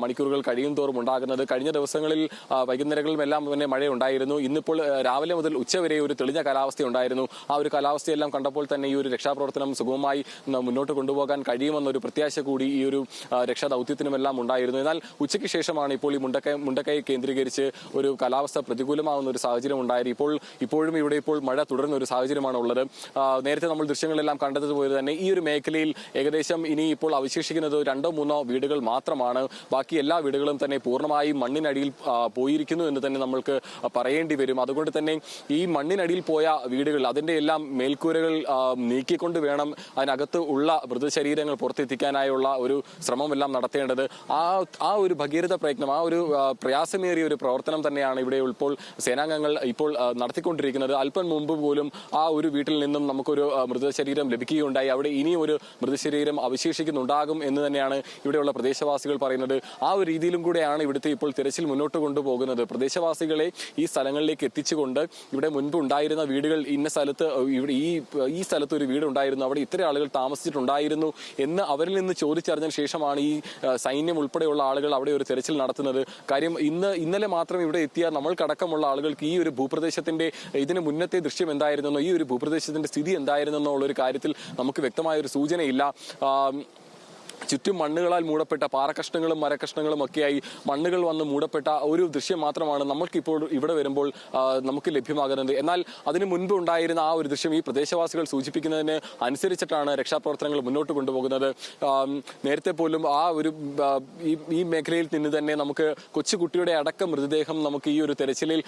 മണിക്കൂറുകൾ കഴിയും തോറും ഉണ്ടാകുന്നത്. കഴിഞ്ഞ ദിവസങ്ങളിൽ വൈകുന്നേരങ്ങളിലും എല്ലാം തന്നെ മഴയുണ്ടായിരുന്നു. ഇന്നിപ്പോൾ രാവിലെ മുതൽ ഉച്ചവരെ ഒരു തെളിഞ്ഞ കാലാവസ്ഥ ഉണ്ടായിരുന്നു. ആ ഒരു കാലാവസ്ഥയെല്ലാം കണ്ടപ്പോൾ തന്നെ ഈ ഒരു രക്ഷാപ്രവർത്തനം സുഗമമായി മുന്നോട്ട് കൊണ്ടുപോകാൻ കഴിയുമെന്നൊരു പ്രത്യാശ കൂടി ഈ ഒരു രക്ഷാദൌത്യത്തിനുമെല്ലാം ഉണ്ടായിരുന്നു. എന്നാൽ ഉച്ചയ്ക്ക് ശേഷമാണ് ഇപ്പോൾ ഈ മുണ്ടക്കൈ കേന്ദ്രീകരിച്ച് ഒരു കാലാവസ്ഥ പ്രതികൂലമാവുന്ന ഒരു സാഹചര്യം ഉണ്ടായത്. ഇപ്പോഴും ഇവിടെ മഴ തുടരുന്ന ഒരു സാഹചര്യമാണ് ഉള്ളത്. നേരത്തെ നമ്മൾ ദൃശ്യങ്ങളെല്ലാം കണ്ടതുപോലെ തന്നെ ഈ ഒരു മേഖലയിൽ ഏകദേശം ഇനി ഇപ്പോൾ അവശേഷിക്കുന്നത് 2-3 വീടുകൾ മാത്രമാണ്. ബാക്കി എല്ലാ വീടുകളും തന്നെ പൂർണ്ണമായും മണ്ണിനടിയിൽ പോയിരിക്കുന്നു എന്ന് തന്നെ നമ്മൾക്ക് പറയേണ്ടി വരും. അതുകൊണ്ട് തന്നെ ഈ മണ്ണിനടിയിൽ പോയ വീടുകൾ, അതിന്റെ എല്ലാം മേൽക്കൂരകൾ നീക്കിക്കൊണ്ട് വേണം അതിനകത്ത് ഉള്ള മൃതശരീരങ്ങൾ പുറത്തെത്തിക്കാനായുള്ള ഒരു ശ്രമമെല്ലാം നടത്തേണ്ടത്. ആ ഒരു ഭഗീരഥ പ്രയത്നം, ആ ഒരു പ്രയാസമേറിയ ഒരു പ്രവർത്തനം തന്നെയാണ് ഇവിടെ ഇപ്പോൾ സേനാംഗങ്ങൾ ഇപ്പോൾ നടത്തിക്കൊണ്ടിരിക്കുന്നത്. അല്പം മുമ്പ് പോലും ആ ഒരു വീട്ടിൽ നിന്നും നമുക്കൊരു മൃതശരീരം ലഭിക്കുകയുണ്ടായി. അവിടെ ഇനിയും ഒരു മൃതശരീരം അവശേഷിക്കുന്നുണ്ടാകും എന്ന് തന്നെയാണ് ഇവിടെയുള്ള പ്രദേശവാസികൾ പറയുന്നത്. ആ ഒരു രീതിയിലും കൂടെയാണ് ഇവിടുത്തെ ഇപ്പോൾ തിരച്ചിൽ മുന്നോട്ട് കൊണ്ടുപോകുന്നത്. പ്രദേശവാസികളെ ഈ സ്ഥലങ്ങളിലേക്ക് എത്തിച്ചുകൊണ്ട് ഇവിടെ മുൻപ് ഉണ്ടായിരുന്ന വീടുകൾ, ഇന്ന സ്ഥലത്ത് ഈ സ്ഥലത്ത് ഒരു വീടുണ്ടായിരുന്നു, അവിടെ ഇത്ര ആളുകൾ താമസിച്ചിട്ടുണ്ടായിരുന്നു എന്ന് അവരിൽ നിന്ന് ചോദിച്ചറിഞ്ഞ ശേഷമാണ് ഈ സൈന്യം ഉൾപ്പെടെയുള്ള ആളുകൾ അവിടെ ഒരു തിരച്ചിൽ നടത്തുന്നത്. കാര്യം ഇന്നലെ മാത്രം ഇവിടെ എത്തിയ നമ്മൾക്കടക്കമുള്ള ആളുകൾക്ക് ഈ ഒരു ഭൂപ്രദേശത്തിന്റെ ഇതിന് മുന്നത്തെ ദൃശ്യം എന്തായിരുന്നെന്നോ ഈ ഒരു ഭൂപ്രദേശത്തിന്റെ സ്ഥിതി എന്തായിരുന്നെന്നോ ഉള്ള ഒരു കാര്യത്തിൽ നമുക്ക് വ്യക്തമായ ഒരു സൂചനയില്ല. ചുറ്റും മണ്ണുകളാൽ മൂടപ്പെട്ട പാറക്കഷ്ണങ്ങളും മരക്കഷ്ണങ്ങളും ഒക്കെയായി മണ്ണുകൾ വന്ന് മൂടപ്പെട്ട ഒരു ദൃശ്യം മാത്രമാണ് നമ്മൾക്കിപ്പോൾ ഇവിടെ വരുമ്പോൾ നമുക്ക് ലഭ്യമാകുന്നത്. എന്നാൽ അതിന് മുൻപ് ഉണ്ടായിരുന്ന ആ ഒരു ദൃശ്യം ഈ പ്രദേശവാസികൾ സൂചിപ്പിക്കുന്നതിന് അനുസരിച്ചിട്ടാണ് രക്ഷാപ്രവർത്തനങ്ങൾ മുന്നോട്ട് കൊണ്ടുപോകുന്നത്. നേരത്തെ പോലും ആ ഒരു ഈ മേഖലയിൽ നിന്ന് തന്നെ നമുക്ക് കൊച്ചുകുട്ടിയുടെ അടക്കം മൃതദേഹം നമുക്ക് ഈ ഒരു തെരച്ചിലിൽ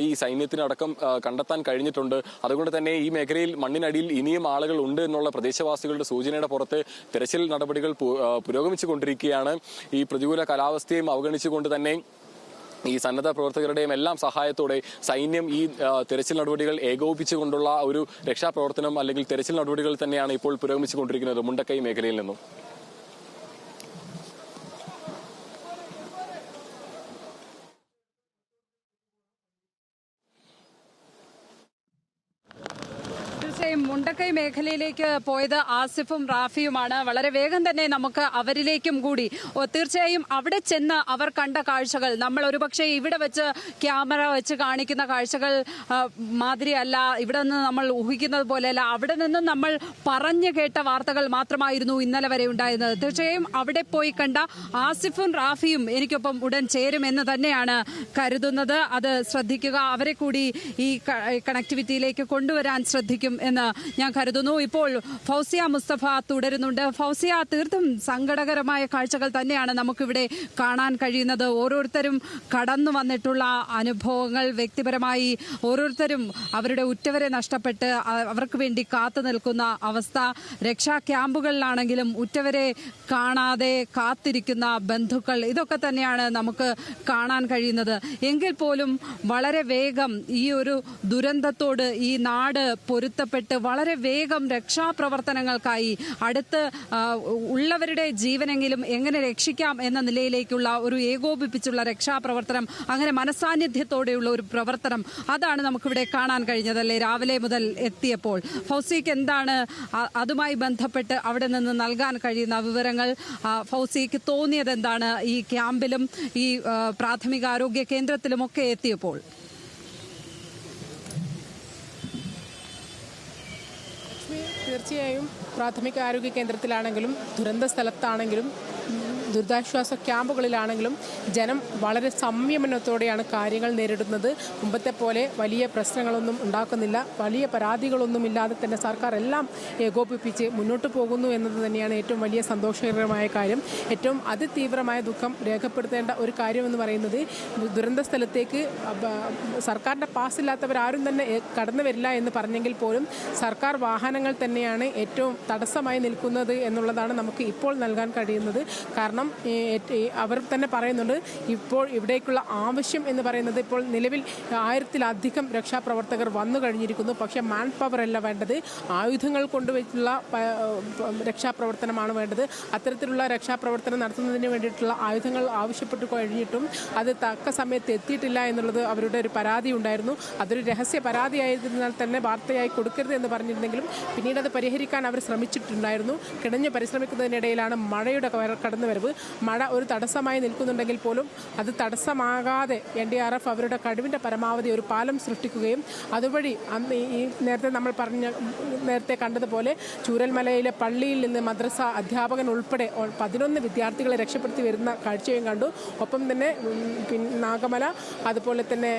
ഈ സൈന്യത്തിനടക്കം കണ്ടെത്താൻ കഴിഞ്ഞിട്ടുണ്ട്. അതുകൊണ്ട് തന്നെ ഈ മേഖലയിൽ മണ്ണിനടിയിൽ ഇനിയും ആളുകൾ ഉണ്ട് എന്നുള്ള പ്രദേശവാസികളുടെ സൂചനയുടെ പുറത്ത് തെരച്ചിൽ നടപടികൾ പുരോഗമിച്ചുകൊണ്ടിരിക്കുകയാണ്. ഈ പ്രതികൂല കാലാവസ്ഥയും അവഗണിച്ചുകൊണ്ട് തന്നെ ഈ സന്നദ്ധ പ്രവർത്തകരുടെയും എല്ലാം സഹായത്തോടെ സൈന്യം ഈ തെരച്ചിൽ നടപടികൾ ഏകോപിപ്പിച്ചുകൊണ്ടുള്ള ഒരു രക്ഷാപ്രവർത്തനം അല്ലെങ്കിൽ തെരച്ചിൽ നടപടികൾ തന്നെയാണ് ഇപ്പോൾ പുരോഗമിച്ചുകൊണ്ടിരിക്കുന്നത് മുണ്ടക്കൈ മേഖലയിൽ നിന്നും. മുണ്ടക്കൈ മേഖലയിലേക്ക് പോയത് ആസിഫും റാഫിയുമാണ്. വളരെ വേഗം തന്നെ നമുക്ക് അവരിലേക്കും കൂടി തീർച്ചയായും അവിടെ ചെന്ന് അവർ കണ്ട കാഴ്ചകൾ നമ്മൾ ഒരുപക്ഷെ ഇവിടെ വെച്ച് ക്യാമറ വെച്ച് കാണിക്കുന്ന കാഴ്ചകൾ മാതിരിയല്ല, ഇവിടെ നിന്ന് നമ്മൾ ഊഹിക്കുന്നത് പോലെയല്ല. അവിടെ നിന്നും നമ്മൾ പറഞ്ഞു കേട്ട വാർത്തകൾ മാത്രമായിരുന്നു ഇന്നലെ വരെ ഉണ്ടായിരുന്നത്. തീർച്ചയായും അവിടെ പോയി കണ്ട ആസിഫും റാഫിയും എനിക്കൊപ്പം ഉടൻ ചേരുമെന്ന് തന്നെയാണ് കരുതുന്നത്. അത് ശ്രദ്ധിക്കുക, അവരെ കൂടി ഈ കണക്ടിവിറ്റിയിലേക്ക് കൊണ്ടുവരാൻ ശ്രദ്ധിക്കും എന്ന് ഞാൻ കരുതുന്നു. ഇപ്പോൾ ഫൗസിയ മുസ്തഫ തുടരുന്നുണ്ട്. ഫൗസിയ, തീർത്തും സങ്കടകരമായ കാഴ്ചകൾ തന്നെയാണ് നമുക്കിവിടെ കാണാൻ കഴിയുന്നത്. ഓരോരുത്തരും കടന്നു വന്നിട്ടുള്ള അനുഭവങ്ങൾ, വ്യക്തിപരമായി ഓരോരുത്തരും അവരുടെ ഉറ്റവരെ നഷ്ടപ്പെട്ട് അവർക്ക് വേണ്ടി കാത്തു നിൽക്കുന്ന അവസ്ഥ, രക്ഷാ ക്യാമ്പുകളിലാണെങ്കിലും ഉറ്റവരെ കാണാതെ കാത്തിരിക്കുന്ന ബന്ധുക്കൾ, ഇതൊക്കെ തന്നെയാണ് നമുക്ക് കാണാൻ കഴിയുന്നത്. എങ്കിൽ പോലും വളരെ വേഗം ഈ ഒരു ദുരന്തത്തോട് ഈ നാട് പൊരുത്തപ്പെട്ട് വളരെ വേഗം രക്ഷാപ്രവർത്തനങ്ങൾക്കായി അടുത്ത് ഉള്ളവരുടെ ജീവനെങ്കിലും എങ്ങനെ രക്ഷിക്കാം എന്ന നിലയിലേക്കുള്ള ഒരു ഏകോപിപ്പിച്ചുള്ള രക്ഷാപ്രവർത്തനം, അങ്ങനെ മനസാന്നിധ്യത്തോടെയുള്ള ഒരു പ്രവർത്തനം, അതാണ് നമുക്കിവിടെ കാണാൻ കഴിഞ്ഞതല്ലേ രാവിലെ മുതൽ എത്തിയപ്പോൾ. ഫൗസിക്ക് എന്താണ് അതുമായി ബന്ധപ്പെട്ട് അവിടെ നിന്ന് നൽകാൻ കഴിയുന്ന വിവരങ്ങൾ? ഫൗസിക്ക് തോന്നിയത് എന്താണ് ഈ ക്യാമ്പിലും ഈ പ്രാഥമികാരോഗ്യ കേന്ദ്രത്തിലുമൊക്കെ എത്തിയപ്പോൾ? തീർച്ചയായും പ്രാഥമിക ആരോഗ്യ കേന്ദ്രത്തിലാണെങ്കിലും ദുരന്ത സ്ഥലത്താണെങ്കിലും ദുരിതാശ്വാസ ക്യാമ്പുകളിലാണെങ്കിലും ജനം വളരെ സംയമനത്തോടെയാണ് കാര്യങ്ങൾ നേരിടുന്നത്. മുമ്പത്തെ പോലെ വലിയ പ്രശ്നങ്ങളൊന്നും ഉണ്ടാക്കുന്നില്ല, വലിയ പരാതികളൊന്നും ഇല്ലാതെ തന്നെ സർക്കാർ എല്ലാം ഏകോപിപ്പിച്ച് മുന്നോട്ട് പോകുന്നു എന്നത് തന്നെയാണ് ഏറ്റവും വലിയ സന്തോഷകരമായ കാര്യം. ഏറ്റവും അതിതീവ്രമായ ദുഃഖം രേഖപ്പെടുത്തേണ്ട ഒരു കാര്യമെന്ന് പറയുന്നത് ദുരന്ത സ്ഥലത്തേക്ക് സർക്കാരിൻ്റെ പാസ്സില്ലാത്തവരാരും തന്നെ കടന്നു വരില്ല എന്ന് പറഞ്ഞെങ്കിൽ പോലും സർക്കാർ വാഹനങ്ങൾ തന്നെയാണ് ഏറ്റവും തടസ്സമായി നിൽക്കുന്നത് എന്നുള്ളതാണ് നമുക്ക് ഇപ്പോൾ നൽകാൻ കഴിയുന്നത്. കാരണം അവർ തന്നെ പറയുന്നുണ്ട്, ഇപ്പോൾ ഇവിടേക്കുള്ള ആവശ്യം എന്ന് പറയുന്നത് ഇപ്പോൾ നിലവിൽ 1000-ലധികം രക്ഷാപ്രവർത്തകർ വന്നു കഴിഞ്ഞിരിക്കുന്നു. പക്ഷേ മാൻ പവർ അല്ല വേണ്ടത്, ആയുധങ്ങൾ കൊണ്ടുവച്ചുള്ള രക്ഷാപ്രവർത്തനമാണ് വേണ്ടത്. അത്തരത്തിലുള്ള രക്ഷാപ്രവർത്തനം നടത്തുന്നതിന് വേണ്ടിയിട്ടുള്ള ആയുധങ്ങൾ ആവശ്യപ്പെട്ടു കഴിഞ്ഞിട്ടും അത് തക്ക സമയത്ത് എത്തിയിട്ടില്ല എന്നുള്ളത് അവരുടെ ഒരു പരാതി ഉണ്ടായിരുന്നു. അതൊരു രഹസ്യ പരാതിയായതിനാൽ തന്നെ വാർത്തയായി കൊടുക്കരുത് എന്ന് പറഞ്ഞിരുന്നെങ്കിലും പിന്നീട് അത് പരിഹരിക്കാൻ അവർ ശ്രമിച്ചിട്ടുണ്ടായിരുന്നു. കിടഞ്ഞു പരിശ്രമിക്കുന്നതിനിടയിലാണ് മഴയുടെ കടന്നുവരവ്. മഴ ഒരു തടസ്സമായി നിൽക്കുന്നുണ്ടെങ്കിൽ പോലും അത് തടസ്സമാകാതെ NDRF അവരുടെ കഴിവിൻ്റെ പരമാവധി ഒരു പാലം സൃഷ്ടിക്കുകയും അതുവഴി അന്ന് ഈ നേരത്തെ കണ്ടതുപോലെ ചൂരൽമലയിലെ പള്ളിയിൽ നിന്ന് മദ്രസ അധ്യാപകൻ ഉൾപ്പെടെ 11 വിദ്യാർത്ഥികളെ രക്ഷപ്പെടുത്തി വരുന്ന കാഴ്ചയും കണ്ടു. ഒപ്പം തന്നെ നാഗമല, അതുപോലെ തന്നെ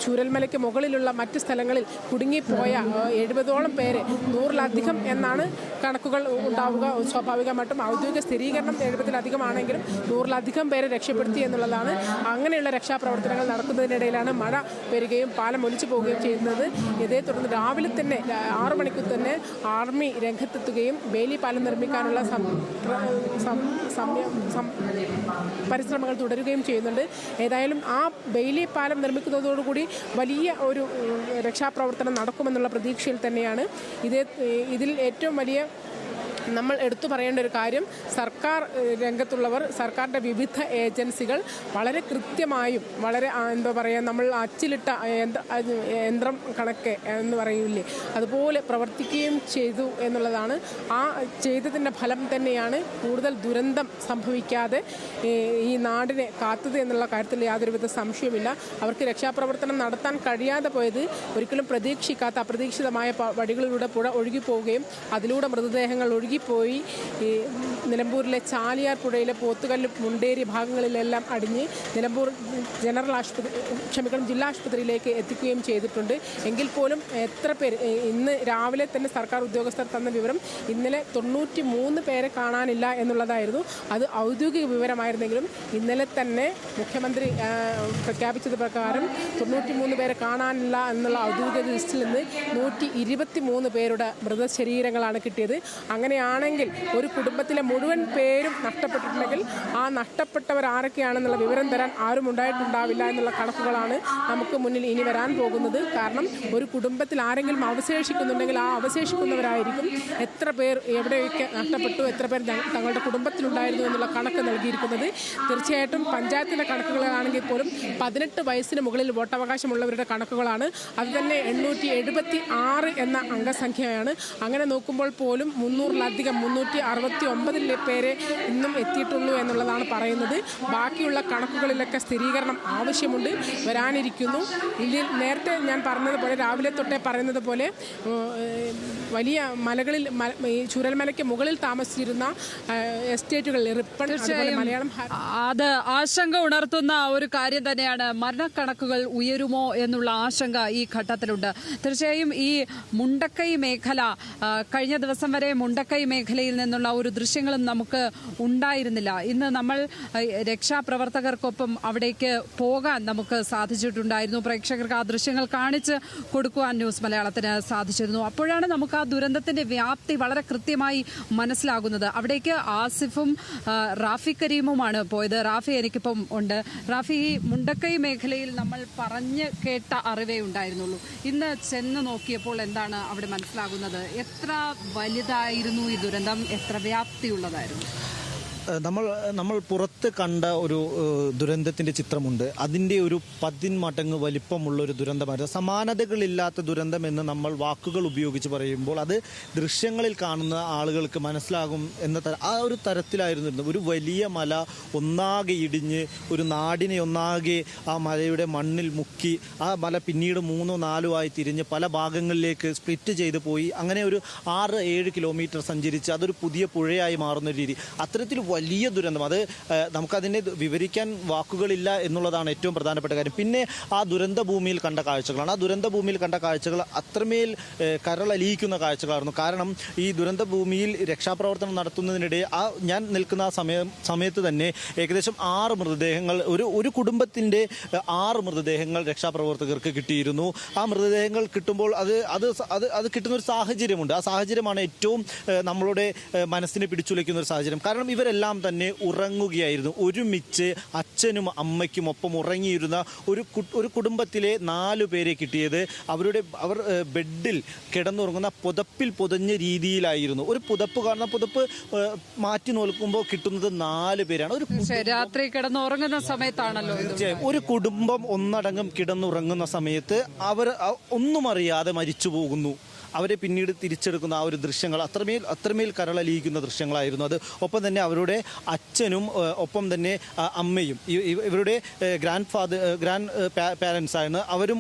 ചൂരൽമലയ്ക്ക് മുകളിലുള്ള മറ്റ് സ്ഥലങ്ങളിൽ കുടുങ്ങിപ്പോയ 70ഓളം പേര്, 100-ലധികം എന്നാണ് കണക്കുകൾ ഉണ്ടാവുക. സ്വാഭാവികമായിട്ടും ഔദ്യോഗിക സ്ഥിരീകരണം 70-ലധികമാണെങ്കിലും 100-ലധികം പേരെ രക്ഷപ്പെടുത്തി എന്നുള്ളതാണ്. അങ്ങനെയുള്ള രക്ഷാപ്രവർത്തനങ്ങൾ നടക്കുന്നതിനിടയിലാണ് മഴ വരികയും പാലം ഒലിച്ചു പോവുകയും ചെയ്യുന്നത്. ഇതേ തുടർന്ന് രാവിലെ തന്നെ 6 മണിക്ക് തന്നെ ആർമി രംഗത്തെത്തുകയും ബെയിലി പാലം നിർമ്മിക്കാനുള്ള പരിശ്രമങ്ങൾ തുടരുകയും ചെയ്യുന്നുണ്ട്. ഏതായാലും ആ ബെയിലി പാലം നിർമ്മിക്കുന്നതോടുകൂടി വലിയ ഒരു രക്ഷാപ്രവർത്തനം നടക്കുമെന്നുള്ള പ്രതീക്ഷയിൽ തന്നെയാണ്. ഇതിൽ ഏറ്റവും വലിയ നമ്മൾ എടുത്തു പറയേണ്ട ഒരു കാര്യം, സർക്കാർ രംഗത്തുള്ളവർ, സർക്കാരിൻ്റെ വിവിധ ഏജൻസികൾ വളരെ കൃത്യമായും വളരെ നമ്മൾ അച്ചിലിട്ട യന്ത്രം കണക്കെ എന്ന് പറയില്ലേ, അതുപോലെ പ്രവർത്തിക്കുകയും ചെയ്തു എന്നുള്ളതാണ്. ആ ചെയ്തതിൻ്റെ ഫലം തന്നെയാണ് കൂടുതൽ ദുരന്തം സംഭവിക്കാതെ ഈ നാടിനെ കാത്തത് എന്നുള്ള കാര്യത്തിൽ യാതൊരുവിധ സംശയമില്ല. അവർക്ക് രക്ഷാപ്രവർത്തനം നടത്താൻ കഴിയാതെ പോയത് ഒരിക്കലും പ്രതീക്ഷിക്കാത്ത അപ്രതീക്ഷിതമായ വഴികളിലൂടെ പുഴ ഒഴുകിപ്പോവുകയും അതിലൂടെ മൃതദേഹങ്ങൾ ഒഴുകിപ്പോയി ഈ നിലമ്പൂരിലെ ചാലിയാർ പുഴയിലെ പോത്തുകല്ല് മുണ്ടേരി ഭാഗങ്ങളിലെല്ലാം അടിഞ്ഞ് നിലമ്പൂർ ജില്ലാ ആശുപത്രിയിലേക്ക് എത്തിക്കുകയും ചെയ്തിട്ടുണ്ട്. എങ്കിൽ പോലും എത്ര പേര്, ഇന്ന് രാവിലെ തന്നെ സർക്കാർ ഉദ്യോഗസ്ഥർ തന്ന വിവരം ഇന്നലെ 93 പേരെ കാണാനില്ല എന്നുള്ളതായിരുന്നു. അത് ഔദ്യോഗിക വിവരമായിരുന്നെങ്കിലും ഇന്നലെ തന്നെ മുഖ്യമന്ത്രി പ്രഖ്യാപിച്ചത് പ്രകാരം 93 പേരെ കാണാനില്ല എന്നുള്ള ഔദ്യോഗിക ലിസ്റ്റിൽ നിന്ന് 123 പേരുടെ മൃതശരീരങ്ങളാണ് കിട്ടിയത്. അങ്ങനെയാണെങ്കിൽ ഒരു കുടുംബത്തിലെ മുഴുവൻ പേരും നഷ്ടപ്പെട്ടിട്ടുണ്ടെങ്കിൽ ആ നഷ്ടപ്പെട്ടവർ ആരൊക്കെയാണെന്നുള്ള വിവരം തരാൻ ആരും ഉണ്ടായിട്ടുണ്ടാവില്ല എന്നുള്ള കണക്കുകളാണ് നമുക്ക് മുന്നിൽ ഇനി വരാൻ പോകുന്നത്. കാരണം ഒരു കുടുംബത്തിൽ ആരെങ്കിലും അവശേഷിക്കുന്നുണ്ടെങ്കിൽ ആ അവശേഷിക്കുന്നവരായിരിക്കും എത്ര പേർ എവിടെയൊക്കെ നഷ്ടപ്പെട്ടു, എത്ര പേർ തങ്ങളുടെ കുടുംബത്തിലുണ്ടായിരുന്നു എന്നുള്ള കണക്ക് നൽകിയിരിക്കുന്നത്. തീർച്ചയായിട്ടും പഞ്ചായത്തിൻ്റെ കണക്കുകളാണെങ്കിൽ പോലും 18 വയസ്സിന് മുകളിൽ വോട്ടവകാശമുള്ളവരുടെ കണക്കുകളാണ്. അത് തന്നെ 876 എന്ന അംഗസംഖ്യയാണ്. അങ്ങനെ നോക്കുമ്പോൾ പോലും 300-ലധികം 369 പേരെ ഇന്നും എത്തിയിട്ടുള്ളൂ എന്നുള്ളതാണ് പറയുന്നത്. ബാക്കിയുള്ള കണക്കുകളിലൊക്കെ സ്ഥിരീകരണം ആവശ്യമുണ്ട്, വരാനിരിക്കുന്നു. ഇതിൽ നേരത്തെ ഞാൻ പറഞ്ഞതുപോലെ, രാവിലെ തൊട്ടേ പറയുന്നത് പോലെ, വലിയ മലകളിൽ ഈ ചൂരൽമലയ്ക്ക് മുകളിൽ താമസിച്ചിരുന്ന എസ്റ്റേറ്റുകളിൽ റിപ്പൺ, മലയാളം, അത് ആശങ്ക ഉണർത്തുന്ന ഒരു കാര്യം തന്നെയാണ്. മരണക്കണക്കുകൾ ഉയരുമോ എന്നുള്ള ആശങ്ക ഈ ഘട്ടത്തിലുണ്ട്. തീർച്ചയായും ഈ മുണ്ടക്കൈ മേഖല, കഴിഞ്ഞ ദിവസം വരെ മുണ്ടക്കൈ മേഖലയിൽ നിന്നുള്ള ഒരു ദൃശ്യങ്ങളും നമുക്ക് ഉണ്ടായിരുന്നില്ല. ഇന്ന് നമ്മൾ രക്ഷാപ്രവർത്തകർക്കൊപ്പം അവിടേക്ക് പോകാൻ നമുക്ക് സാധിച്ചിട്ടുണ്ടായിരുന്നു. പ്രേക്ഷകർക്ക് ആ ദൃശ്യങ്ങൾ കാണിച്ച് കൊടുക്കുവാൻ ന്യൂസ് മലയാളത്തിന് സാധിച്ചിരുന്നു. അപ്പോഴാണ് നമുക്ക് ആ ദുരന്തത്തിന്റെ വ്യാപ്തി വളരെ കൃത്യമായി മനസ്സിലാകുന്നത്. അവിടേക്ക് ആസിഫും റാഫി കരീമുമാണ് പോയത്. റാഫി എനിക്കിപ്പം ഉണ്ട്. റാഫി, ഈ മുണ്ടക്കൈ മേഖലയിൽ നമ്മൾ പറഞ്ഞ് കേട്ട അറിവേ ഉണ്ടായിരുന്നുള്ളൂ. ഇന്ന് ചെന്ന് നോക്കിയപ്പോൾ എന്താണ് അവിടെ മനസ്സിലാകുന്നത്? എത്ര വലുതായിരുന്നു ഈ ദുരന്തം? എത്ര വ്യാപ്തിയുള്ളതായിരുന്നു? നമ്മൾ പുറത്ത് കണ്ട ഒരു ദുരന്തത്തിൻ്റെ ചിത്രമുണ്ട്. അതിൻ്റെ ഒരു 10 മടങ്ങ് വലിപ്പമുള്ള ഒരു ദുരന്തമായിരുന്നു. സമാനതകളില്ലാത്ത ദുരന്തം എന്ന് നമ്മൾ വാക്കുകൾ ഉപയോഗിച്ച് പറയുമ്പോൾ അത് ദൃശ്യങ്ങളിൽ കാണുന്ന ആളുകൾക്ക് മനസ്സിലാകും എന്ന ആ ഒരു തരത്തിലായിരുന്നു. ഒരു വലിയ മല ഒന്നാകെ ഇടിഞ്ഞ് ഒരു നാടിനെ ഒന്നാകെ ആ മലയുടെ മണ്ണിൽ മുക്കി, ആ മല പിന്നീട് 3 or 4 ആയി തിരിഞ്ഞ് പല ഭാഗങ്ങളിലേക്ക് സ്പ്ലിറ്റ് ചെയ്ത് പോയി. അങ്ങനെ ഒരു 6-7 കിലോമീറ്റർ സഞ്ചരിച്ച് അതൊരു പുതിയ പുഴയായി മാറുന്ന രീതി. അത്തരത്തിൽ വലിയ ദുരന്തം. അത് നമുക്കതിനെ വിവരിക്കാൻ വാക്കുകളില്ല എന്നുള്ളതാണ് ഏറ്റവും പ്രധാനപ്പെട്ട കാര്യം. പിന്നെ ആ ദുരന്ത ഭൂമിയിൽ കണ്ട കാഴ്ചകളാണ്. ആ ദുരന്ത ഭൂമിയിൽ കണ്ട കാഴ്ചകൾ അത്രമേൽ കരളലിയിക്കുന്ന കാഴ്ചകളായിരുന്നു. കാരണം ഈ ദുരന്ത ഭൂമിയിൽ രക്ഷാപ്രവർത്തനം നടത്തുന്നതിനിടെ ഞാൻ നിൽക്കുന്ന ആ സമയത്ത് തന്നെ ഏകദേശം 6 മൃതദേഹങ്ങൾ, ഒരു കുടുംബത്തിൻ്റെ 6 മൃതദേഹങ്ങൾ രക്ഷാപ്രവർത്തകർക്ക് കിട്ടിയിരുന്നു. ആ മൃതദേഹങ്ങൾ കിട്ടുമ്പോൾ അത് കിട്ടുന്ന ഒരു സാഹചര്യമുണ്ട്. ആ സാഹചര്യമാണ് ഏറ്റവും നമ്മളുടെ മനസ്സിനെ പിടിച്ചുലയ്ക്കുന്ന ഒരു സാഹചര്യം. കാരണം ഇവരെല്ലാം തന്നെ ഉറങ്ങുകയായിരുന്നു. ഒരുമിച്ച് അച്ഛനും അമ്മയ്ക്കും ഒപ്പം ഉറങ്ങിയിരുന്ന ഒരു കുടുംബത്തിലെ 4 പേരെ കിട്ടിയത് അവർ ബെഡിൽ കിടന്നുറങ്ങുന്ന പുതപ്പിൽ പൊതിഞ്ഞ രീതിയിലായിരുന്നു. ഒരു പുതപ്പ് കാണുന്ന പുതപ്പ് മാറ്റി നോക്കുമ്പോൾ കിട്ടുന്നത് 4 പേരാണ്. രാത്രി കിടന്നുറങ്ങുന്ന സമയത്താണല്ലോ. ഒരു കുടുംബം ഒന്നടങ്കം കിടന്നുറങ്ങുന്ന സമയത്ത് അവർ ഒന്നും അറിയാതെ മരിച്ചു പോകുന്നു. അവരെ പിന്നീട് തിരിച്ചെടുക്കുന്ന ആ ഒരു ദൃശ്യങ്ങൾ അത്രമേൽ കരളലിയിക്കുന്ന ദൃശ്യങ്ങളായിരുന്നു അത്. ഒപ്പം തന്നെ അവരുടെ അച്ഛനും ഒപ്പം തന്നെ അമ്മയും ഇവരുടെ ഗ്രാൻഡ് പാരൻസ് ആണ്, അവരും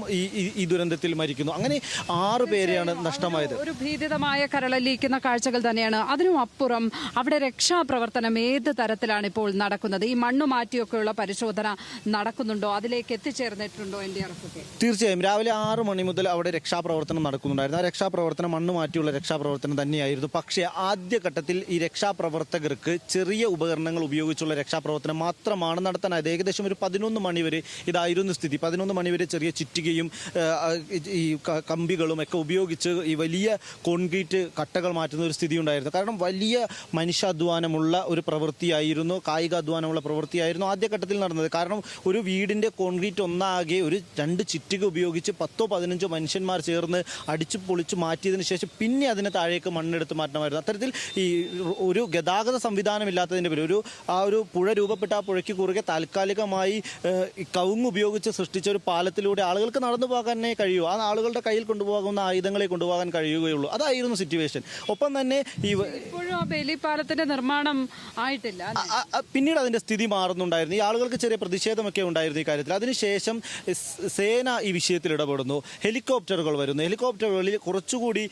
ഈ ദുരന്തത്തിൽ മരിക്കുന്നു. അങ്ങനെ 6 പേരെയാണ് നഷ്ടമായത്. ഒരു ഭീതിതമായ കരളലിയിക്കുന്ന കാഴ്ചകൾ തന്നെയാണ്. അതിനും അപ്പുറം അവിടെ രക്ഷാപ്രവർത്തനം ഏത് തരത്തിലാണ് ഇപ്പോൾ നടക്കുന്നത്? ഈ മണ്ണ് മാറ്റിയൊക്കെയുള്ള പരിശോധന നടക്കുന്നുണ്ടോ? അതിലേക്ക് എത്തിച്ചേർന്നിട്ടുണ്ടോ NDRF ഒക്കെ? തീർച്ചയായും രാവിലെ 6 മണി മുതൽ അവിടെ രക്ഷാപ്രവർത്തനം നടക്കുന്നുണ്ടായിരുന്നു. ആ രക്ഷാപ്രവർത്തനം മണ്ണ് മാറ്റിയുള്ള രക്ഷാപ്രവർത്തനം തന്നെയായിരുന്നു. പക്ഷേ ആദ്യഘട്ടത്തിൽ ഈ രക്ഷാപ്രവർത്തകർക്ക് ചെറിയ ഉപകരണങ്ങൾ ഉപയോഗിച്ചുള്ള രക്ഷാപ്രവർത്തനം മാത്രമാണ് നടത്താനായത്. ഏകദേശം ഒരു 11 മണി വരെ ഇതായിരുന്നു സ്ഥിതി. 11 മണി വരെ ചെറിയ ചുറ്റികയും ഈ കമ്പികളും ഒക്കെ ഉപയോഗിച്ച് ഈ വലിയ കോൺക്രീറ്റ് കട്ടകൾ മാറ്റുന്ന ഒരു സ്ഥിതി ഉണ്ടായിരുന്നു. കാരണം വലിയ മനുഷ്യാധ്വാനമുള്ള ഒരു പ്രവൃത്തിയായിരുന്നു, കായികാധ്വാനമുള്ള പ്രവൃത്തിയായിരുന്നു ആദ്യഘട്ടത്തിൽ നടന്നത്. കാരണം ഒരു വീടിൻ്റെ കോൺക്രീറ്റ് ഒന്നാകെ ഒരു 2 ചുറ്റിക ഉപയോഗിച്ച് 10-15 മനുഷ്യന്മാർ ചേർന്ന് അടിച്ചു പൊളിച്ച് മാറ്റിയതിന് ശേഷം പിന്നെ അതിന് താഴേക്ക് മണ്ണെടുത്ത് മാറ്റണമായിരുന്നു. അത്തരത്തിൽ ഈ ഒരു ഗതാഗത സംവിധാനം ഇല്ലാത്തതിൻ്റെ പേരിൽ ഒരു പുഴ രൂപപ്പെട്ട ആ പുഴയ്ക്ക് കുറുകെ താൽക്കാലികമായി കവുങ്ങ് ഉപയോഗിച്ച് സൃഷ്ടിച്ച ഒരു പാലത്തിലൂടെ ആളുകൾക്ക് നടന്നു പോകാനേ കഴിയൂ. ആ ആളുകളുടെ കയ്യിൽ കൊണ്ടുപോകുന്ന ആയുധങ്ങളെ കൊണ്ടുപോകാൻ കഴിയുകയുള്ളൂ. അതായിരുന്നു സിറ്റുവേഷൻ. ഒപ്പം തന്നെ പാലത്തിന്റെ നിർമ്മാണം ആയിട്ടില്ല. പിന്നീട് അതിന്റെ സ്ഥിതി മാറുന്നുണ്ടായിരുന്നു. ഈ ആളുകൾക്ക് ചെറിയ പ്രതിഷേധമൊക്കെ ഉണ്ടായിരുന്നു ഈ കാര്യത്തിൽ. അതിനുശേഷം സേന ഈ വിഷയത്തിൽ ഇടപെടുന്നു. ഹെലികോപ്റ്ററുകൾ വരുന്നു. ഹെലികോപ്റ്ററുകളിൽ കുറച്ചുകൂടി